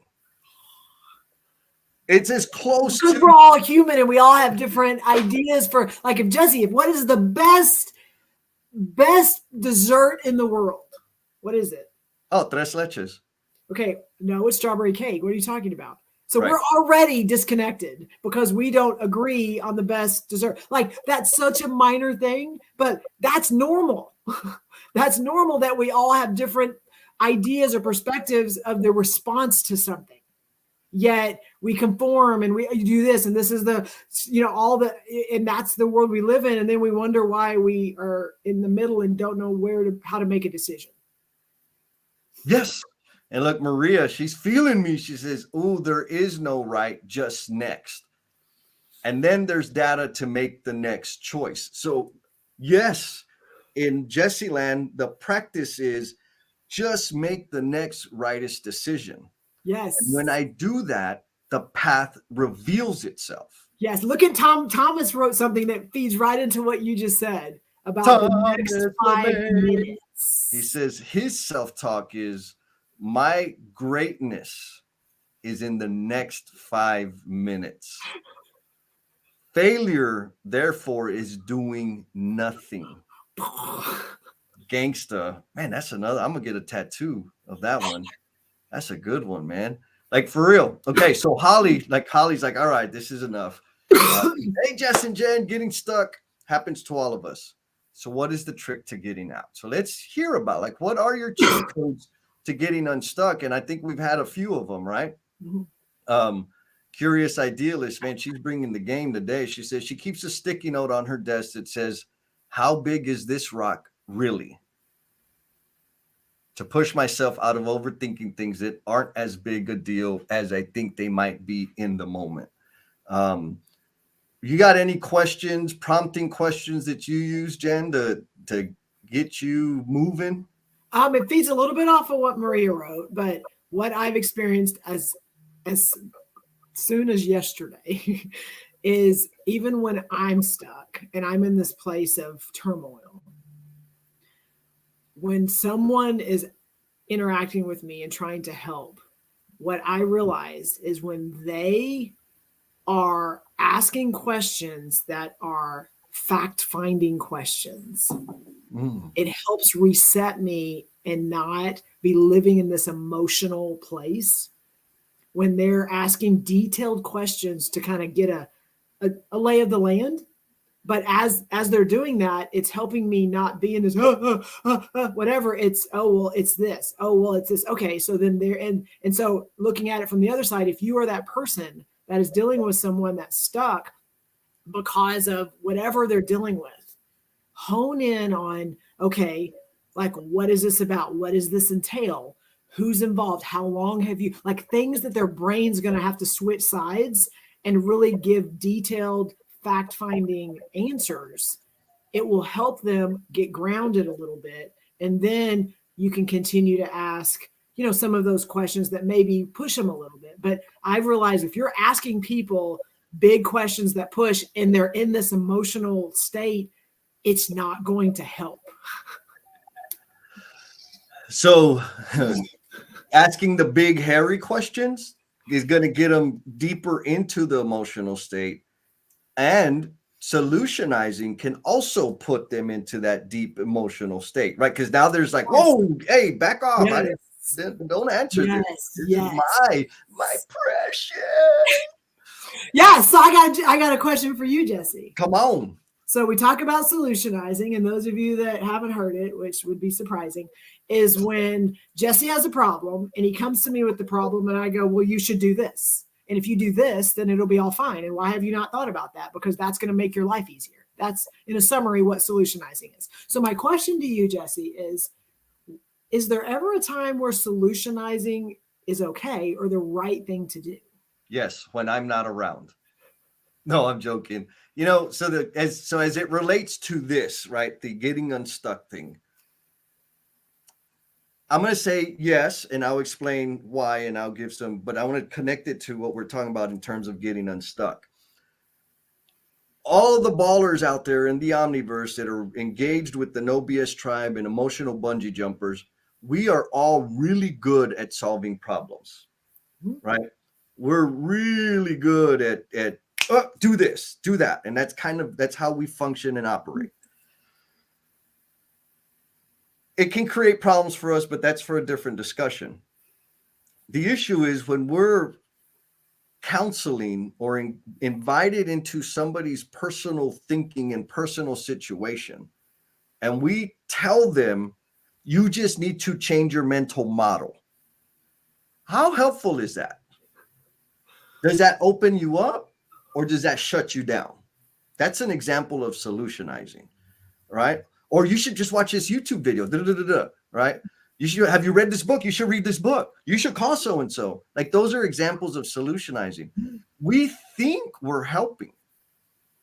It's as close to. We're all human and we all have different ideas for, like, if Jesse, what is the best dessert in the world? What is it? Oh, tres leches. Okay. No, it's strawberry cake. What are you talking about? So right. We're already disconnected because we don't agree on the best dessert. Like that's such a minor thing, but that's normal. That's normal that we all have different ideas or perspectives of the response to something. Yet we conform and we do this, and this is the, and that's the world we live in. And then we wonder why we are in the middle and don't know how to make a decision. Yes. And look, Maria, she's feeling me. She says, oh, there is no right, just next. And then there's data to make the next choice. So yes, in Jesse land, the practice is just make the next rightest decision. Yes. And when I do that, the path reveals itself. Yes. Look at Thomas wrote something that feeds right into what you just said about the next 5 minutes. He says his self-talk is, my greatness is in the next 5 minutes. Failure, therefore, is doing nothing. Gangsta. Man, that's another. I'm going to get a tattoo of that one. That's a good one, man. Like, for real. Okay, so Holly's like, all right, this is enough. Hey, Jess and Jen, getting stuck happens to all of us. So what is the trick to getting out? So let's hear about, like, what are your cheat codes to getting unstuck? And I think we've had a few of them, right? Mm-hmm. Curious Idealist, man, she's bringing the game today. She says she keeps a sticky note on her desk that says, how big is this rock really? To push myself out of overthinking things that aren't as big a deal as I think they might be in the moment. You got any questions, prompting questions that you use, Jen, to get you moving? It feeds a little bit off of what Maria wrote, but what I've experienced as soon as yesterday is even when I'm stuck and I'm in this place of turmoil, when someone is interacting with me and trying to help, what I realized is when they are asking questions that are fact-finding questions, it helps reset me and not be living in this emotional place. When they're asking detailed questions to kind of get a lay of the land. But as they're doing that, it's helping me not be in this, whatever. It's, oh, well, it's this. Oh, well, it's this. Okay. So then and so looking at it from the other side, if you are that person that is dealing with someone that's stuck because of whatever they're dealing with, hone in on, okay, like, what is this about? What does this entail? Who's involved? How long have you, like, things that their brain's going to have to switch sides and really give detailed fact-finding answers. It will help them get grounded a little bit. And then you can continue to ask, some of those questions that maybe push them a little bit. But I've realized if you're asking people big questions that push and they're in this emotional state, it's not going to help. So asking the big hairy questions is going to get them deeper into the emotional state, and solutionizing can also put them into that deep emotional state, right? Because now there's like, whoa, hey, back off. Yes. Don't answer this. This is my precious. Yeah, so I got a question for you, Jesse. Come on. So we talk about solutionizing, and those of you that haven't heard it, which would be surprising, is when Jesse has a problem and he comes to me with the problem and I go, well, you should do this. And if you do this, then it'll be all fine. And why have you not thought about that? Because that's going to make your life easier. That's, in a summary, what solutionizing is. So my question to you, Jesse, is there ever a time where solutionizing is okay or the right thing to do? Yes, when I'm not around. No, I'm joking. So as it relates to this, right, the getting unstuck thing, I'm going to say yes, and I'll explain why, and I'll give some, but I want to connect it to what we're talking about in terms of getting unstuck. All of the ballers out there in the Omniverse that are engaged with the NoBS tribe and emotional bungee jumpers, we are all really good at solving problems, right? We're really good at do this, do that. And that's how we function and operate. It can create problems for us, but that's for a different discussion. The issue is when we're counseling or invited into somebody's personal thinking and personal situation, and we tell them, you just need to change your mental model. How helpful is that? Does that open you up or does that shut you down? That's an example of solutionizing, right? Or you should just watch this YouTube video, right? Have you read this book? You should read this book. You should call so-and-so. Like, those are examples of solutionizing. We think we're helping,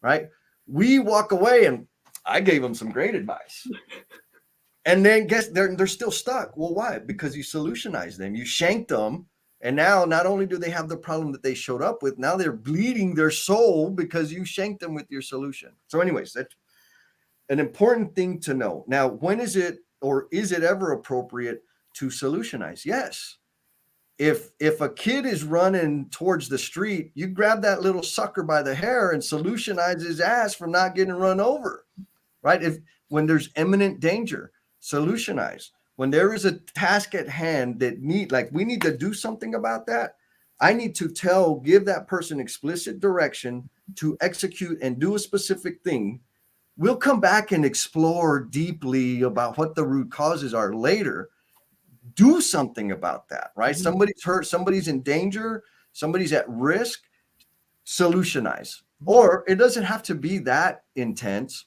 right? We walk away and I gave them some great advice. And then guess they're still stuck. Well, why? Because you solutionized them. You shanked them. And now not only do they have the problem that they showed up with, now they're bleeding their soul because you shanked them with your solution. So anyways, that's an important thing to know. Now, when is it ever appropriate to solutionize? Yes. If a kid is running towards the street, you grab that little sucker by the hair and solutionize his ass for not getting run over, right? When there's imminent danger, solutionize. When there is a task at hand that we need to do something about that, I need to give that person explicit direction to execute and do a specific thing. We'll come back and explore deeply about what the root causes are later. Do something about that, right? Mm-hmm. Somebody's hurt, somebody's in danger, somebody's at risk, solutionize. Or it doesn't have to be that intense.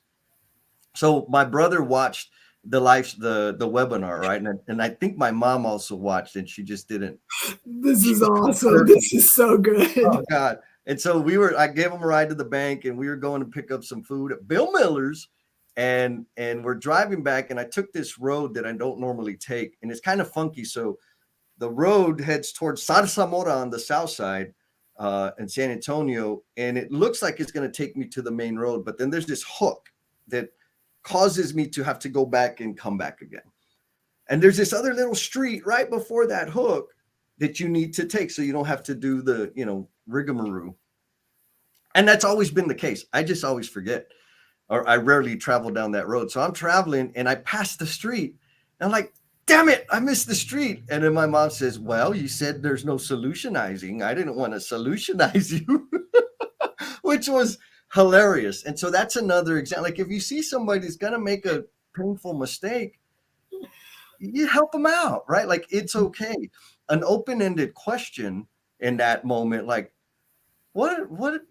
So my brother watched the webinar, right? And I think my mom also watched, and she just didn't. This is awesome. This is so good. Oh God. And so I gave him a ride to the bank, and we were going to pick up some food at Bill Miller's, and we're driving back, and I took this road that I don't normally take, and it's kind of funky. So the road heads towards Zarzamora on the south side in San Antonio, and it looks like it's going to take me to the main road, but then there's this hook that causes me to have to go back and come back again. And there's this other little street right before that hook that you need to take so you don't have to do the, rigmarole. And that's always been the case. I just always forget, or I rarely travel down that road. So I'm traveling and I pass the street and I'm like, damn it, I missed the street. And then my mom says, well, you said there's no solutionizing. I didn't want to solutionize you, which was hilarious. And so that's another example. Like, if you see somebody that's going to make a painful mistake, you help them out, right? Like, it's okay. An open-ended question in that moment, like,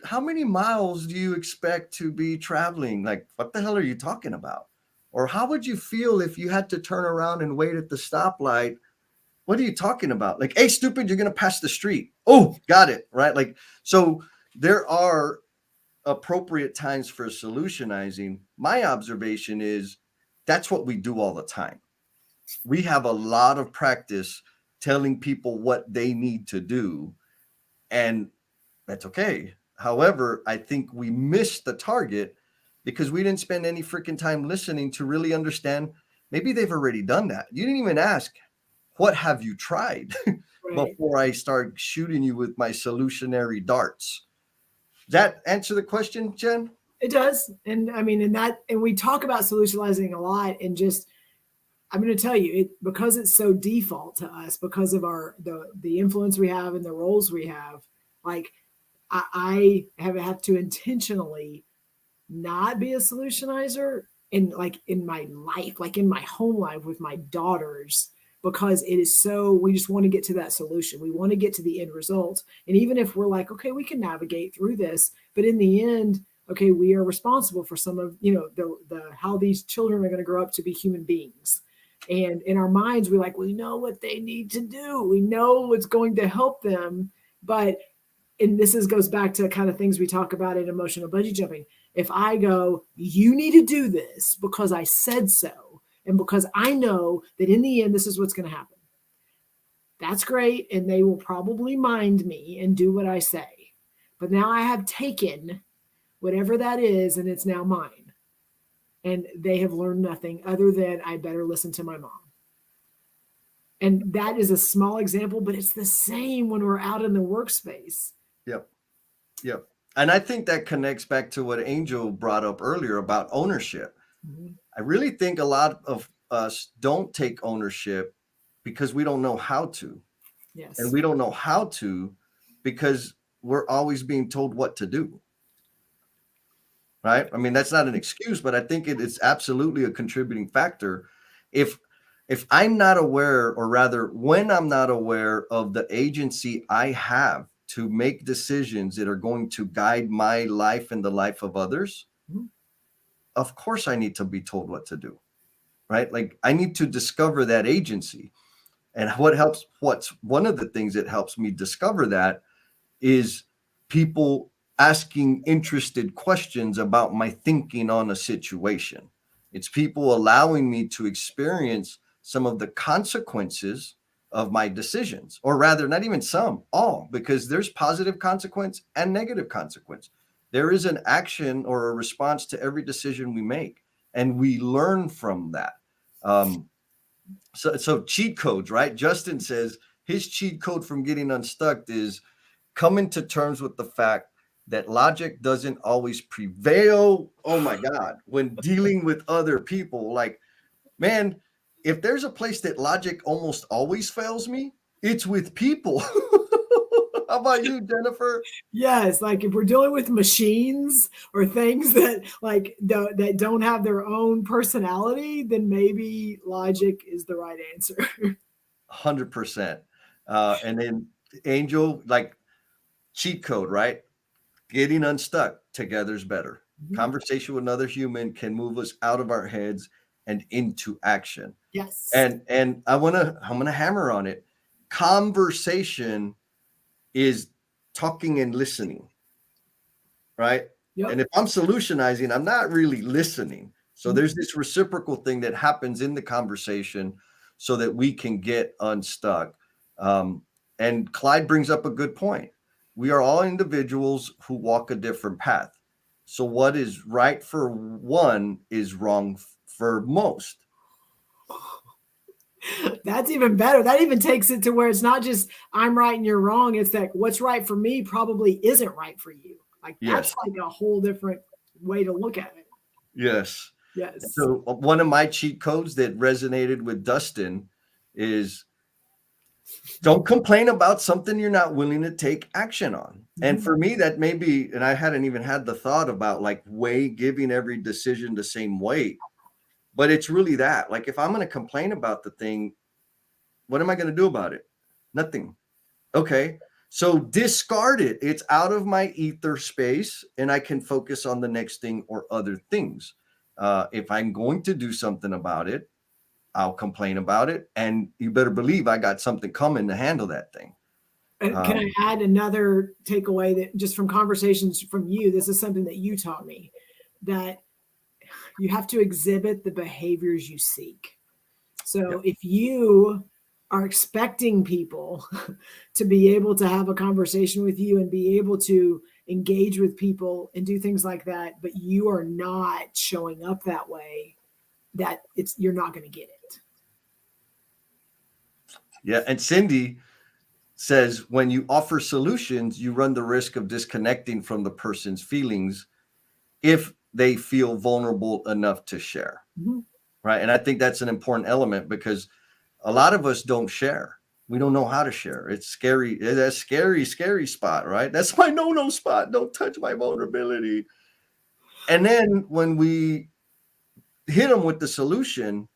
how many miles do you expect to be traveling? Like, what the hell are you talking about? Or how would you feel if you had to turn around and wait at the stoplight? What are you talking about? Like, hey, stupid, you're going to pass the street. Oh, got it. Right. Like, so there are appropriate times for solutionizing. My observation is that's what we do all the time. We have a lot of practice telling people what they need to do. And that's okay. However, I think we missed the target because we didn't spend any freaking time listening to really understand. Maybe they've already done that. You didn't even ask, what have you tried Right. before I start shooting you with my solutionary darts? Does that answer the question, Jen? It does. And I mean, and we talk about solutionizing a lot, and just, I'm going to tell you, because it's so default to us, because of the influence we have and the roles we have. Like, I have to intentionally not be a solutionizer in my life, like in my home life with my daughters, because it is so, we just want to get to that solution. We want to get to the end result. And even if we're like, okay, we can navigate through this, but in the end, okay, we are responsible for some of, the how these children are going to grow up to be human beings. And in our minds, we know what they need to do. We know what's going to help them. But, and goes back to kind of things we talk about in emotional bungee jumping. If I go, you need to do this because I said so, and because I know that in the end, this is what's going to happen. That's great. And they will probably mind me and do what I say. But now I have taken whatever that is, and it's now mine. And they have learned nothing other than I better listen to my mom. And that is a small example, but it's the same when we're out in the workspace. Yep. Yep. And I think that connects back to what Angel brought up earlier about ownership. Mm-hmm. I really think a lot of us don't take ownership because we don't know how to. Yes. And we don't know how to because we're always being told what to do. Right? I mean, that's not an excuse, but I think it is absolutely a contributing factor. If I'm not aware, or rather, when I'm not aware of the agency I have to make decisions that are going to guide my life and the life of others, mm-hmm. Of course I need to be told what to do, right? Like, I need to discover that agency. And what's one of the things that helps me discover that is people asking interested questions about my thinking on a situation. It's people allowing me to experience some of the consequences of my decisions, or rather, not even some, all, because there's positive consequence and negative consequence. There is an action or a response to every decision we make, and we learn from that. So cheat codes, right? Justin says his cheat code from getting unstuck is coming to terms with the fact that logic doesn't always prevail. Oh my God. When dealing with other people, like, man, if there's a place that logic almost always fails me, it's with people. How about you, Jennifer? Yes, like if we're dealing with machines or things that that don't have their own personality, then maybe logic is the right answer. 100%. And then Angel, like, cheat code, right? Getting unstuck. Together's better. Mm-hmm. Conversation with another human can move us out of our heads and into action. Yes. And I'm gonna hammer on it. Conversation is talking and listening, right? Yep. And if I'm solutionizing, I'm not really listening. So there's this reciprocal thing that happens in the conversation so that we can get unstuck. And Clyde brings up a good point. We are all individuals who walk a different path. So what is right for one is wrong for most. That's even better. That even takes it to where it's not just I'm right and you're wrong. It's that what's right for me probably isn't right for you. Like, that's like a whole different way to look at it. Yes. Yes. So one of my cheat codes that resonated with Dustin is don't complain about something you're not willing to take action on. Mm-hmm. And for me, that may be, and I hadn't even had the thought about like giving every decision the same weight, but it's really that. Like, if I'm going to complain about the thing, what am I going to do about it? Nothing. Okay. So discard it. It's out of my ether space and I can focus on the next thing or other things. If I'm going to do something about it, I'll complain about it. And you better believe I got something coming to handle that thing. And can I add another takeaway that just from conversations from you, this is something that you taught me, that you have to exhibit the behaviors you seek. So if you are expecting people to be able to have a conversation with you and be able to engage with people and do things like that, but you are not showing up that way, that you're not going to get it. Yeah. And Cindy says, when you offer solutions, you run the risk of disconnecting from the person's feelings if they feel vulnerable enough to share. Mm-hmm. Right. And I think that's an important element, because a lot of us don't share. We don't know how to share. It's scary. It's a scary, scary spot, right? That's my no spot. Don't touch my vulnerability. And then when we hit them with the solution,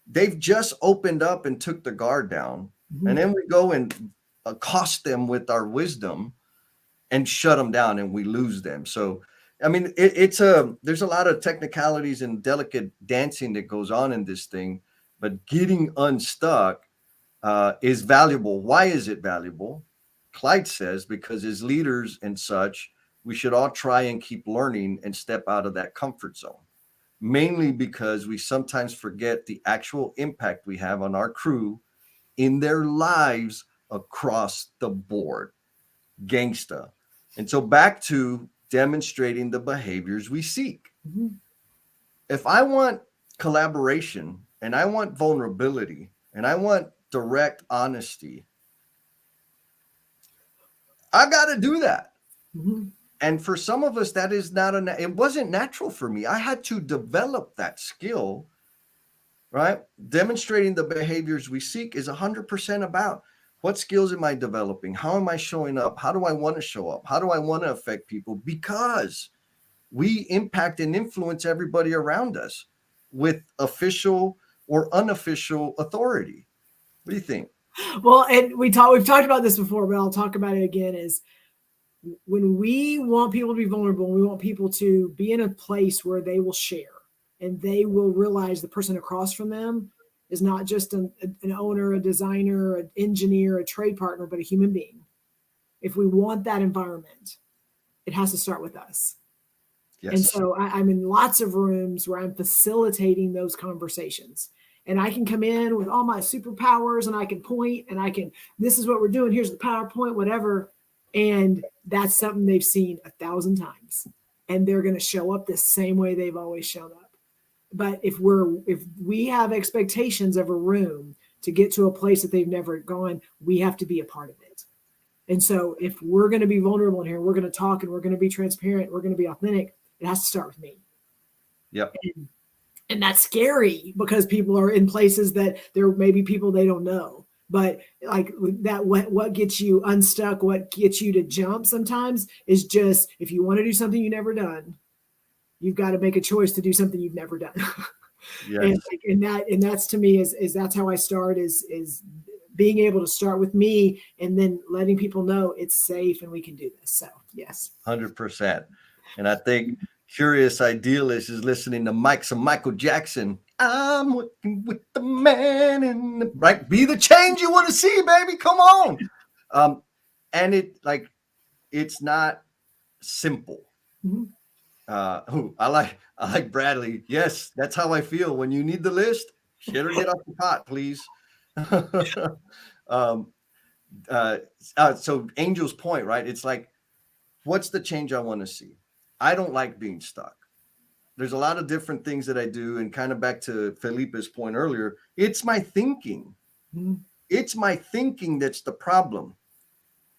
they've just opened up and took the guard down. Mm-hmm. And then we go and accost them with our wisdom and shut them down, and we lose them. So, I mean, there's a lot of technicalities and delicate dancing that goes on in this thing, but getting unstuck is valuable. Why is it valuable? Clyde says, because as leaders and such, we should all try and keep learning and step out of that comfort zone, mainly because we sometimes forget the actual impact we have on our crew in their lives across the board. Gangsta. And so back to demonstrating the behaviors we seek. Mm-hmm. If I want collaboration and I want vulnerability and I want direct honesty, I got to do that. Mm-hmm. And for some of us, that is not it wasn't natural for me. I had to develop that skill, right? Demonstrating the behaviors we seek is 100% about what skills am I developing? How am I showing up? How do I want to show up? How do I want to affect people? Because we impact and influence everybody around us with official or unofficial authority. What do you think? Well, and we've talked about this before, but I'll talk about it again, is when we want people to be vulnerable, we want people to be in a place where they will share and they will realize the person across from them is not just an owner, a designer, an engineer, a trade partner, but a human being. If we want that environment, it has to start with us. Yes. And so I'm in lots of rooms where I'm facilitating those conversations. And I can come in with all my superpowers and I can point and this is what we're doing. Here's the PowerPoint, whatever. And that's something they've seen 1,000 times. And they're going to show up the same way they've always shown up. But if we have expectations of a room to get to a place that they've never gone, we have to be a part of it. And so if we're going to be vulnerable in here, we're going to talk and we're going to be transparent, we're going to be authentic, it has to start with me. Yep. And that's scary because people are in places that there may be people they don't know. But like that, what gets you unstuck, what gets you to jump sometimes is just, if you want to do something you've never done, you've got to make a choice to do something you've never done. Yes. and that's to me is that's how I start is being able to start with me and then letting people know it's safe and we can do this. So yes. 100%. And I think Curious Idealist is listening to Michael Jackson. I'm working with the man in the right. Be the change you want to see, baby. Come on. And it's not simple. Mm-hmm. I like Bradley. Yes, that's how I feel. When you need the list, shit or get off the pot, please. So Angel's point, right? It's like, what's the change I want to see? I don't like being stuck. There's a lot of different things that I do, and kind of back to Felipe's point earlier, it's my thinking. Mm-hmm. It's my thinking that's the problem.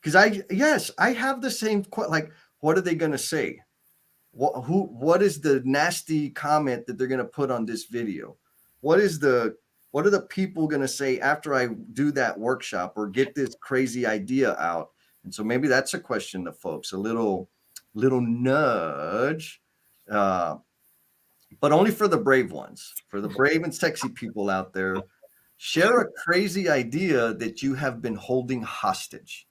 Because I have the same, like, what are they going to say? What is the nasty comment that they're going to put on this video? What are the people going to say after I do that workshop or get this crazy idea out? And so maybe that's a question to folks, a little nudge, but only for the brave ones, for the brave and sexy people out there. Share a crazy idea that you have been holding hostage.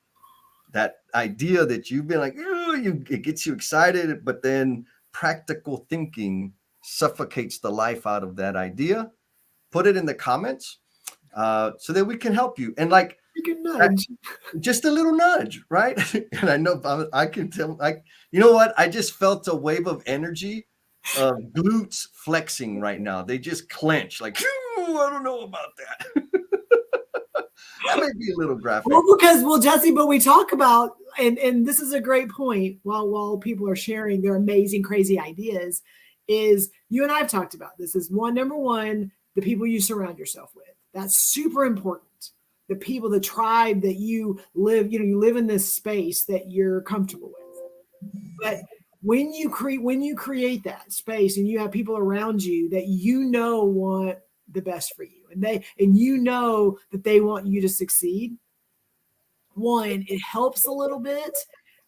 That idea that you've been like, it gets you excited, but then practical thinking suffocates the life out of that idea. Put it in the comments so that we can help you. And like, you can nudge. Just a little nudge, right? And I know I can tell, like, you know what? I just felt a wave of energy of glutes flexing right now. They just clench like, I don't know about that. That may be a little graphic. Well, Jesse, but we talk about, and this is a great point while people are sharing their amazing, crazy ideas, is you and I have talked about this is number one, the people you surround yourself with. That's super important. The people, the tribe that you live in this space that you're comfortable with. But when you create that space and you have people around you that want the best for you, and that they want you to succeed, one, it helps a little bit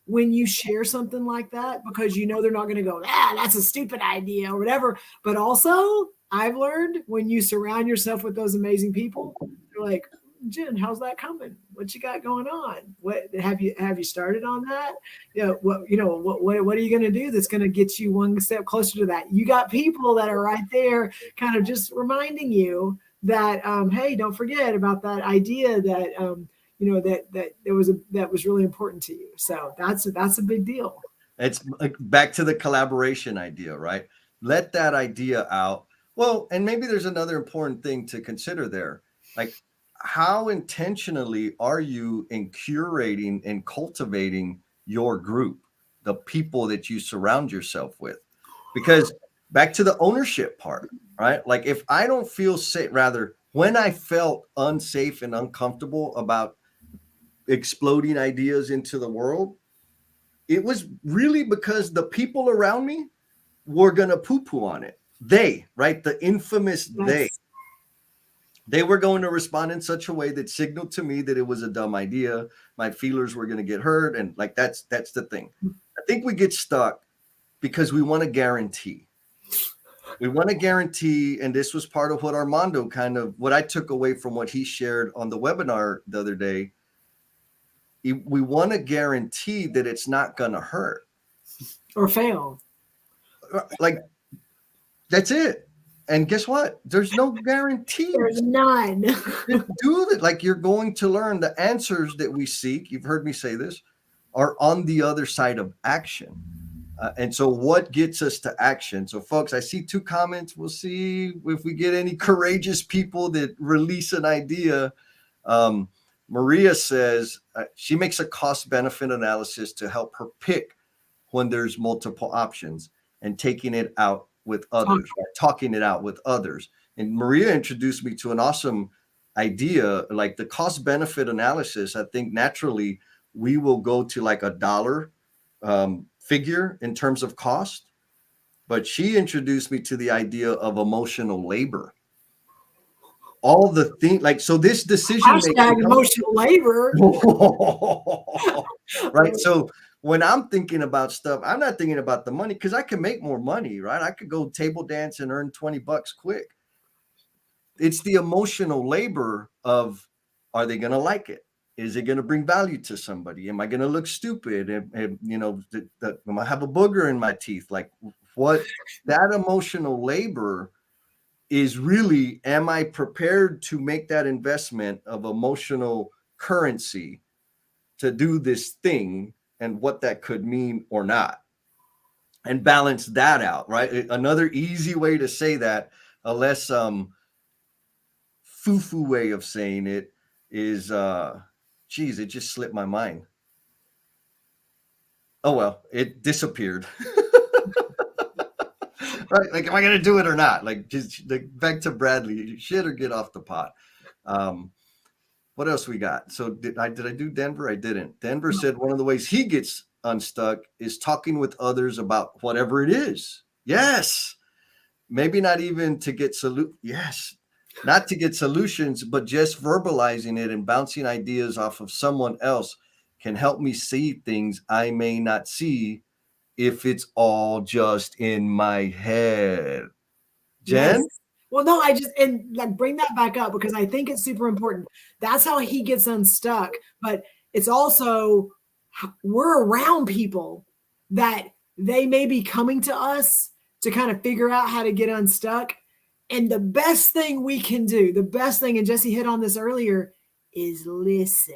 when you share something like that, because they're not going to go, that's a stupid idea or whatever. But also, I've learned when you surround yourself with those amazing people, they're like, Jen, how's that coming? What you got going on? What have you started on that? What are you going to do that's going to get you one step closer to that? You got people that are right there, kind of just reminding you that, hey, don't forget about that idea that that was really important to you. So that's a big deal. It's back to the collaboration idea, right? Let that idea out. Well, and maybe there's another important thing to consider there. Like, how intentionally are you in curating and cultivating your group, the people that you surround yourself with? Because back to the ownership part, right? Like, if I don't feel safe, rather, when I felt unsafe and uncomfortable about exploding ideas into the world, it was really because the people around me were going to poo-poo on it. They, right? The infamous they were going to respond in such a way that signaled to me that it was a dumb idea. My feelers were going to get hurt. And like, that's the thing. I think we get stuck because we want to guarantee. We want to guarantee, and this was part of what Armando what I took away from what he shared on the webinar the other day. We want to guarantee that it's not going to hurt. Or fail. Like, that's it. And guess what? There's no guarantee. There's none. Do that. Like, you're going to learn the answers that we seek. You've heard me say this, are on the other side of action. And so what gets us to action? So folks, I see 2 comments. We'll see if we get any courageous people that release an idea. Maria says she makes a cost benefit analysis to help her pick when there's multiple options and taking it out with others, talking it out with others. And Maria introduced me to an awesome idea, like the cost benefit analysis. I think naturally we will go to like a dollar figure in terms of cost, but she introduced me to the idea of emotional labor. All the things, like, so this decision making, emotional labor. Right? So when I'm thinking about stuff, I'm not thinking about the money, because I can make more money, right? I could go table dance and earn $20 quick. It's the emotional labor of, are they going to like it? Is it going to bring value to somebody? Am I going to look stupid? And am I have a booger in my teeth? Like, what that emotional labor is really, am I prepared to make that investment of emotional currency to do this thing, and what that could mean or not, and balance that out, right? Another easy way to say that, a less foo-foo way of saying it is, geez, it just slipped my mind. Oh, well, it disappeared. Right? Like, am I going to do it or not? Like, just back to Bradley, shit or get off the pot. What else we got? So did I do Denver? I didn't. Denver said one of the ways he gets unstuck is talking with others about whatever it is. Yes. Maybe not even to get not to get solutions, but just verbalizing it and bouncing ideas off of someone else can help me see things I may not see if it's all just in my head. Jen? Yes. Well, no, and bring that back up, because I think it's super important. That's how he gets unstuck. But it's also, we're around people that they may be coming to us to kind of figure out how to get unstuck. And the best thing we can do, and Jesse hit on this earlier, is listen.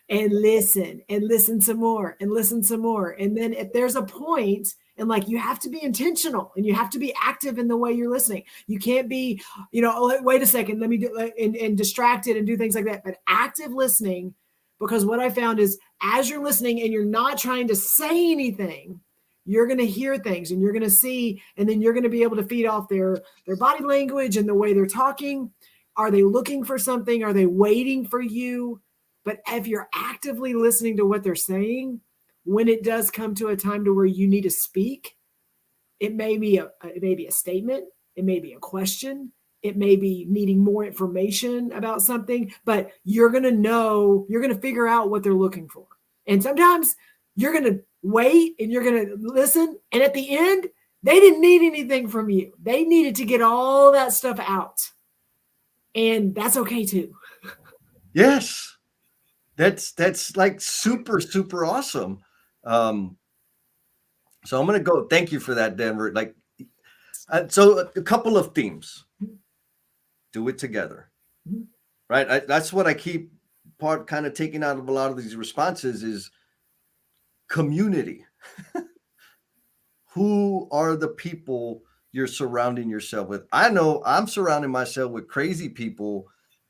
And listen some more and listen some more. And then if there's a point, And like, you have to be intentional and you have to be active in the way you're listening. You can't be, oh, wait a second, let me do and distracted and do things like that. But active listening, because what I found is as you're listening and you're not trying to say anything, you're going to hear things and you're going to see, and then you're going to be able to feed off their body language and the way they're talking. Are they looking for something? Are they waiting for you? But if you're actively listening to what they're saying, when it does come to a time to where you need to speak, it may be a statement, it may be a question, it may be needing more information about something, but you're going to figure out what they're looking for. And sometimes you're going to wait and you're going to listen. And at the end, they didn't need anything from you. They needed to get all that stuff out. And that's okay too. Yes. That's like super, super awesome. So I'm going to go. Thank you for that, Denver. Like, so a couple of themes. Do it together, right? That's what I keep kind of taking out of a lot of these responses is community. Who are the people you're surrounding yourself with? I know I'm surrounding myself with crazy people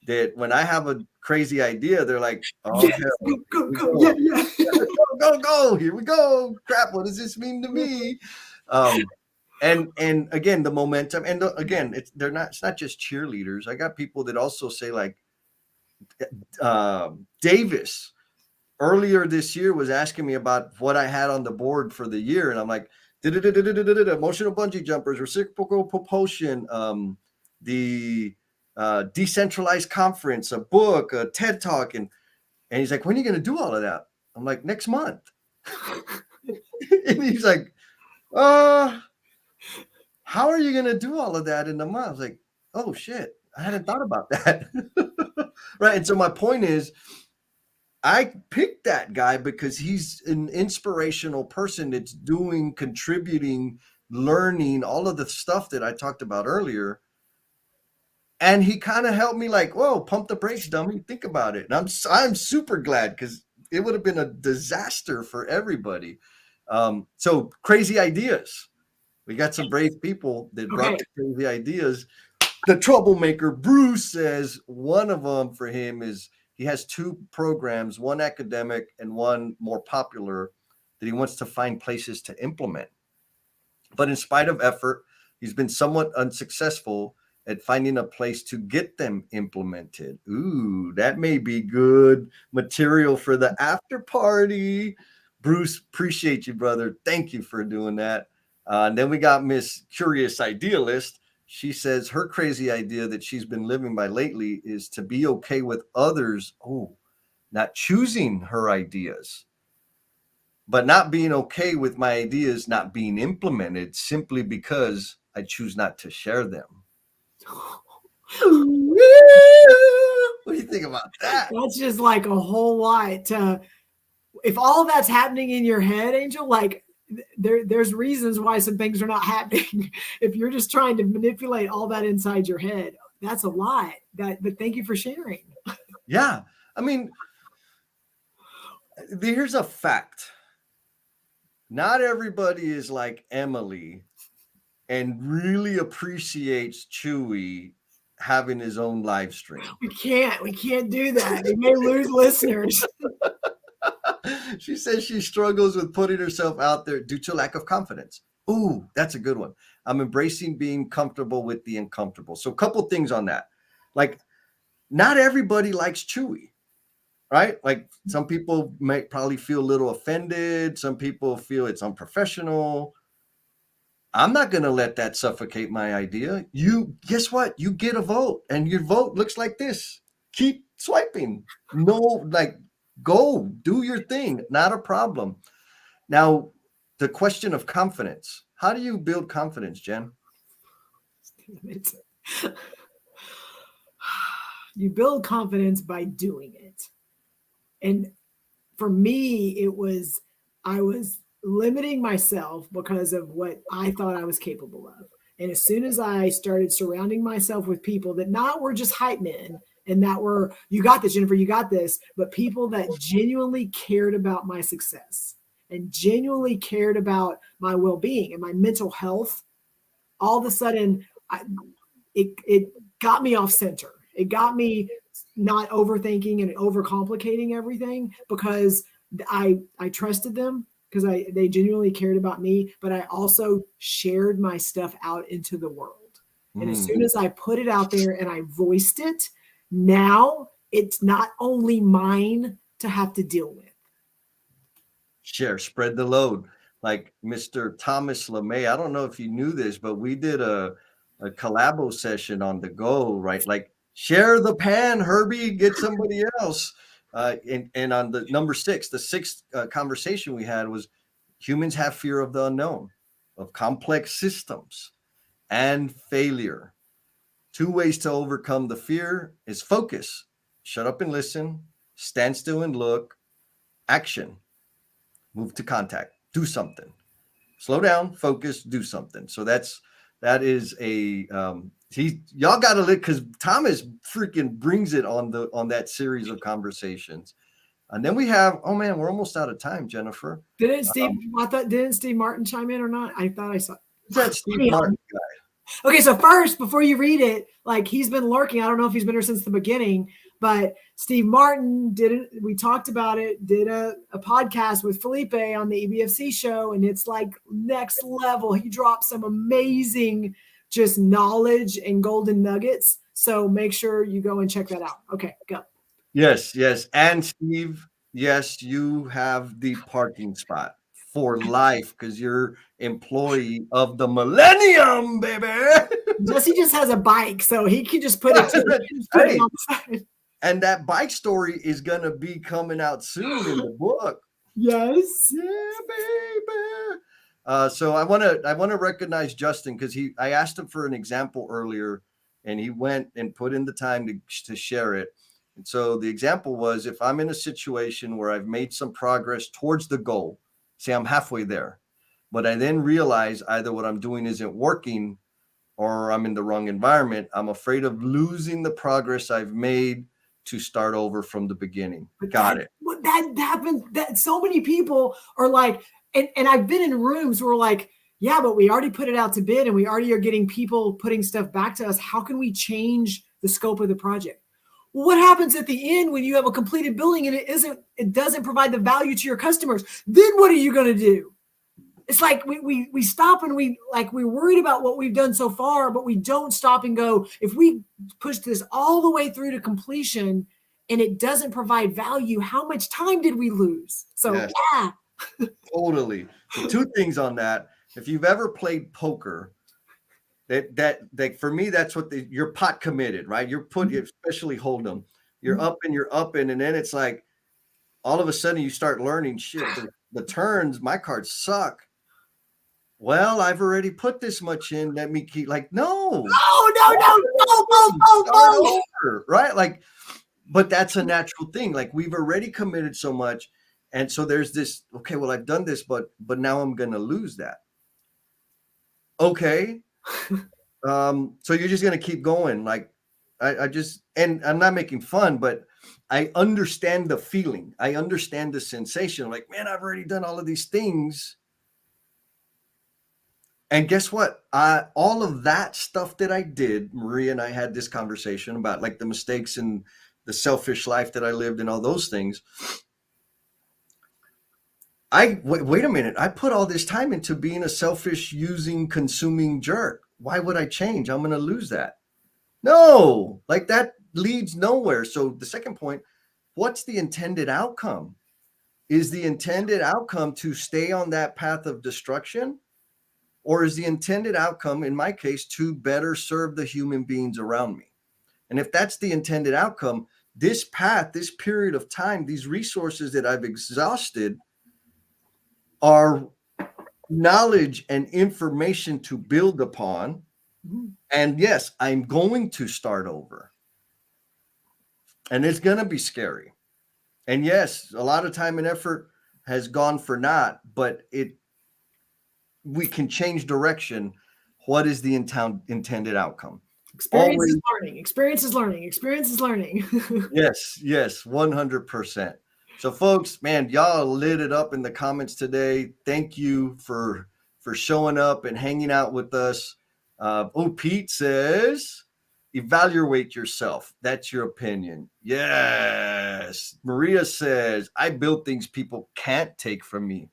that when I have a crazy idea, they're like, oh, yes, go. Yeah. go. Here we go. Crap, what does this mean to me? And again, the momentum, and again, it's not just cheerleaders. I got people that also say like Davis earlier this year was asking me about what I had on the board for the year, and I'm like, emotional bungee jumpers, reciprocal propulsion, the decentralized conference, a book, a TED talk, and he's like, when are you going to do all of that? I'm like, next month. And he's like, how are you going to do all of that in a month? I was like, oh shit, I hadn't thought about that. Right. And so my point is, I picked that guy because he's an inspirational person that's doing, contributing, learning, all of the stuff that I talked about earlier. And he kind of helped me like, whoa, pump the brakes, dummy. Think about it. And I'm super glad because it would have been a disaster for everybody. So crazy ideas. We got some brave people that brought the crazy ideas. The troublemaker, Bruce, says one of them for him is he has two programs, one academic and one more popular, that he wants to find places to implement. But in spite of effort, he's been somewhat unsuccessful at finding a place to get them implemented. Ooh, that may be good material for the after party. Bruce, appreciate you, brother. Thank you for doing that. And then we got Miss Curious Idealist. She says her crazy idea that she's been living by lately is to be okay with others, not choosing her ideas, but not being okay with my ideas not being implemented simply because I choose not to share them. What do you think about that? That's just like a whole lot. If all that's happening in your head, Angel, like there's reasons why some things are not happening. If you're just trying to manipulate all that inside your head, that's a lot. But thank you for sharing. Yeah. I mean, here's a fact. Not everybody is like Emily and really appreciates Chewy having his own live stream. We can't do that. We may lose listeners. She says she struggles with putting herself out there due to lack of confidence. Ooh, that's a good one. I'm embracing being comfortable with the uncomfortable. So a couple things on that. Like, not everybody likes Chewy, right? Like some people might probably feel a little offended. Some people feel it's unprofessional. I'm not going to let that suffocate my idea. Guess what? You get a vote and your vote looks like this. Keep swiping. Go do your thing. Not a problem. Now, the question of confidence. How do you build confidence, Jen? You build confidence by doing it. And for me, I was limiting myself because of what I thought I was capable of. And as soon as I started surrounding myself with people that not were just hype men and that were, you got this, Jennifer, you got this, but people that genuinely cared about my success, and genuinely cared about my well-being and my mental health, all of a sudden it got me off center. It got me not overthinking and overcomplicating everything, because I trusted them, because they genuinely cared about me, but I also shared my stuff out into the world. And as soon as I put it out there and I voiced it, now it's not only mine to have to deal with. Share, spread the load. Like Mr. Thomas LeMay, I don't know if you knew this, but we did a collabo session on the go, right? Like, share the pan, Herbie, get somebody else. And on the number 6, the sixth conversation we had was humans have fear of the unknown, of complex systems and failure. 2 ways to overcome the fear is focus, shut up and listen, stand still and look, action, move to contact, do something, slow down, focus, do something. So that is a y'all got to live, because Thomas freaking brings it on that series of conversations. And then we have, oh man, we're almost out of time, Jennifer. Didn't Steve Martin chime in or not? I thought I saw. That Steve Martin guy. Okay, so first, before you read it, like, he's been lurking. I don't know if he's been here since the beginning, but Steve Martin we talked about it, did a podcast with Felipe on the EBFC show, and it's like next level. He dropped some amazing just knowledge and golden nuggets. So make sure you go and check that out. Okay, go. Yes. And Steve, yes, you have the parking spot for life, because you're employee of the millennium, baby. Jesse just has a bike, so he can just put it on the side. And that bike story is gonna be coming out soon in the book. Yes. Yeah, baby. So I wanna recognize Justin, because I asked him for an example earlier, and he went and put in the time to share it. And so the example was, if I'm in a situation where I've made some progress towards the goal, say I'm halfway there, but I then realize either what I'm doing isn't working or I'm in the wrong environment, I'm afraid of losing the progress I've made to start over from the beginning. Got it. That happens. That so many people are like, and I've been in rooms where like, yeah, but we already put it out to bid and we already are getting people putting stuff back to us. How can we change the scope of the project? Well, what happens at the end when you have a completed building and it doesn't provide the value to your customers? Then what are you going to do? It's like we stop and we're worried about what we've done so far, but we don't stop and go, if we push this all the way through to completion and it doesn't provide value, how much time did we lose? So yes. Yeah. Totally. So 2 things on that. If you've ever played poker, that for me, that's what you're pot committed, right? You're especially Hold'em. You're up and then it's like all of a sudden you start learning shit. The turns, my cards suck. Well, I've already put this much in. Let me keep no. Right? Like, but that's a natural thing. Like, we've already committed so much. And so there's this, okay, well, I've done this, but now I'm going to lose that. Okay. So you're just going to keep going. Like, and I'm not making fun, but I understand the feeling. I understand the sensation. Like, man, I've already done all of these things. And guess what? All of that stuff that I did, Maria and I had this conversation about, like, the mistakes and the selfish life that I lived and all those things. Wait a minute. I put all this time into being a selfish, using, consuming jerk. Why would I change? I'm going to lose that. No, like, that leads nowhere. So the second point, what's the intended outcome? Is the intended outcome to stay on that path of destruction? Or is the intended outcome, in my case, to better serve the human beings around me? And if that's the intended outcome, this path, this period of time, these resources that I've exhausted are knowledge and information to build upon. And yes, I'm going to start over. And it's going to be scary. And yes, a lot of time and effort has gone for naught, but we can change direction. What is the intended outcome? Experience is learning. Experience is learning. Experience is learning. Yes, 100%. So, folks, man, y'all lit it up in the comments today. Thank you for showing up and hanging out with us. Pete says, evaluate yourself. That's your opinion. Yes. Maria says, I build things people can't take from me.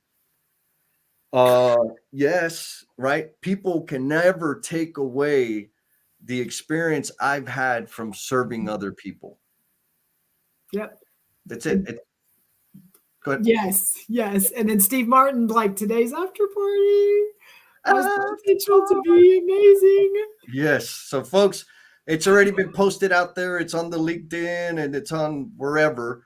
Yes, right. People can never take away the experience I've had from serving other people. Yep. That's it. Go ahead. Yes. And then Steve Martin, like, today's after party has the potential to be amazing. Yes. So, folks, it's already been posted out there. It's on the LinkedIn and it's on wherever.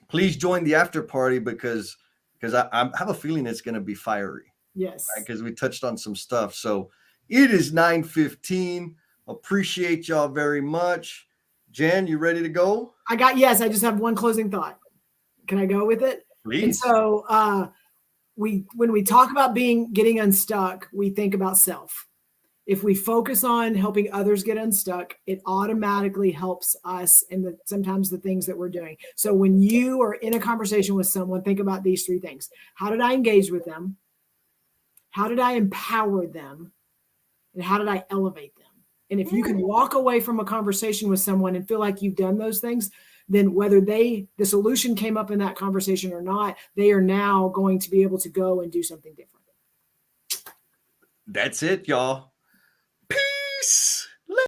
Please join the after party because I have a feeling it's going to be fiery. Yes. Because we touched on some stuff. So it is 9:15. Appreciate y'all very much. Jan, you ready to go? I just have one closing thought. Can I go with it? Please. And so when we talk about getting unstuck, we think about self. If we focus on helping others get unstuck, it automatically helps us in sometimes the things that we're doing. So when you are in a conversation with someone, think about these three things. How did I engage with them? How did I empower them? And how did I elevate them? And if you can walk away from a conversation with someone and feel like you've done those things, then whether the solution came up in that conversation or not, they are now going to be able to go and do something different. That's it, y'all. Peace.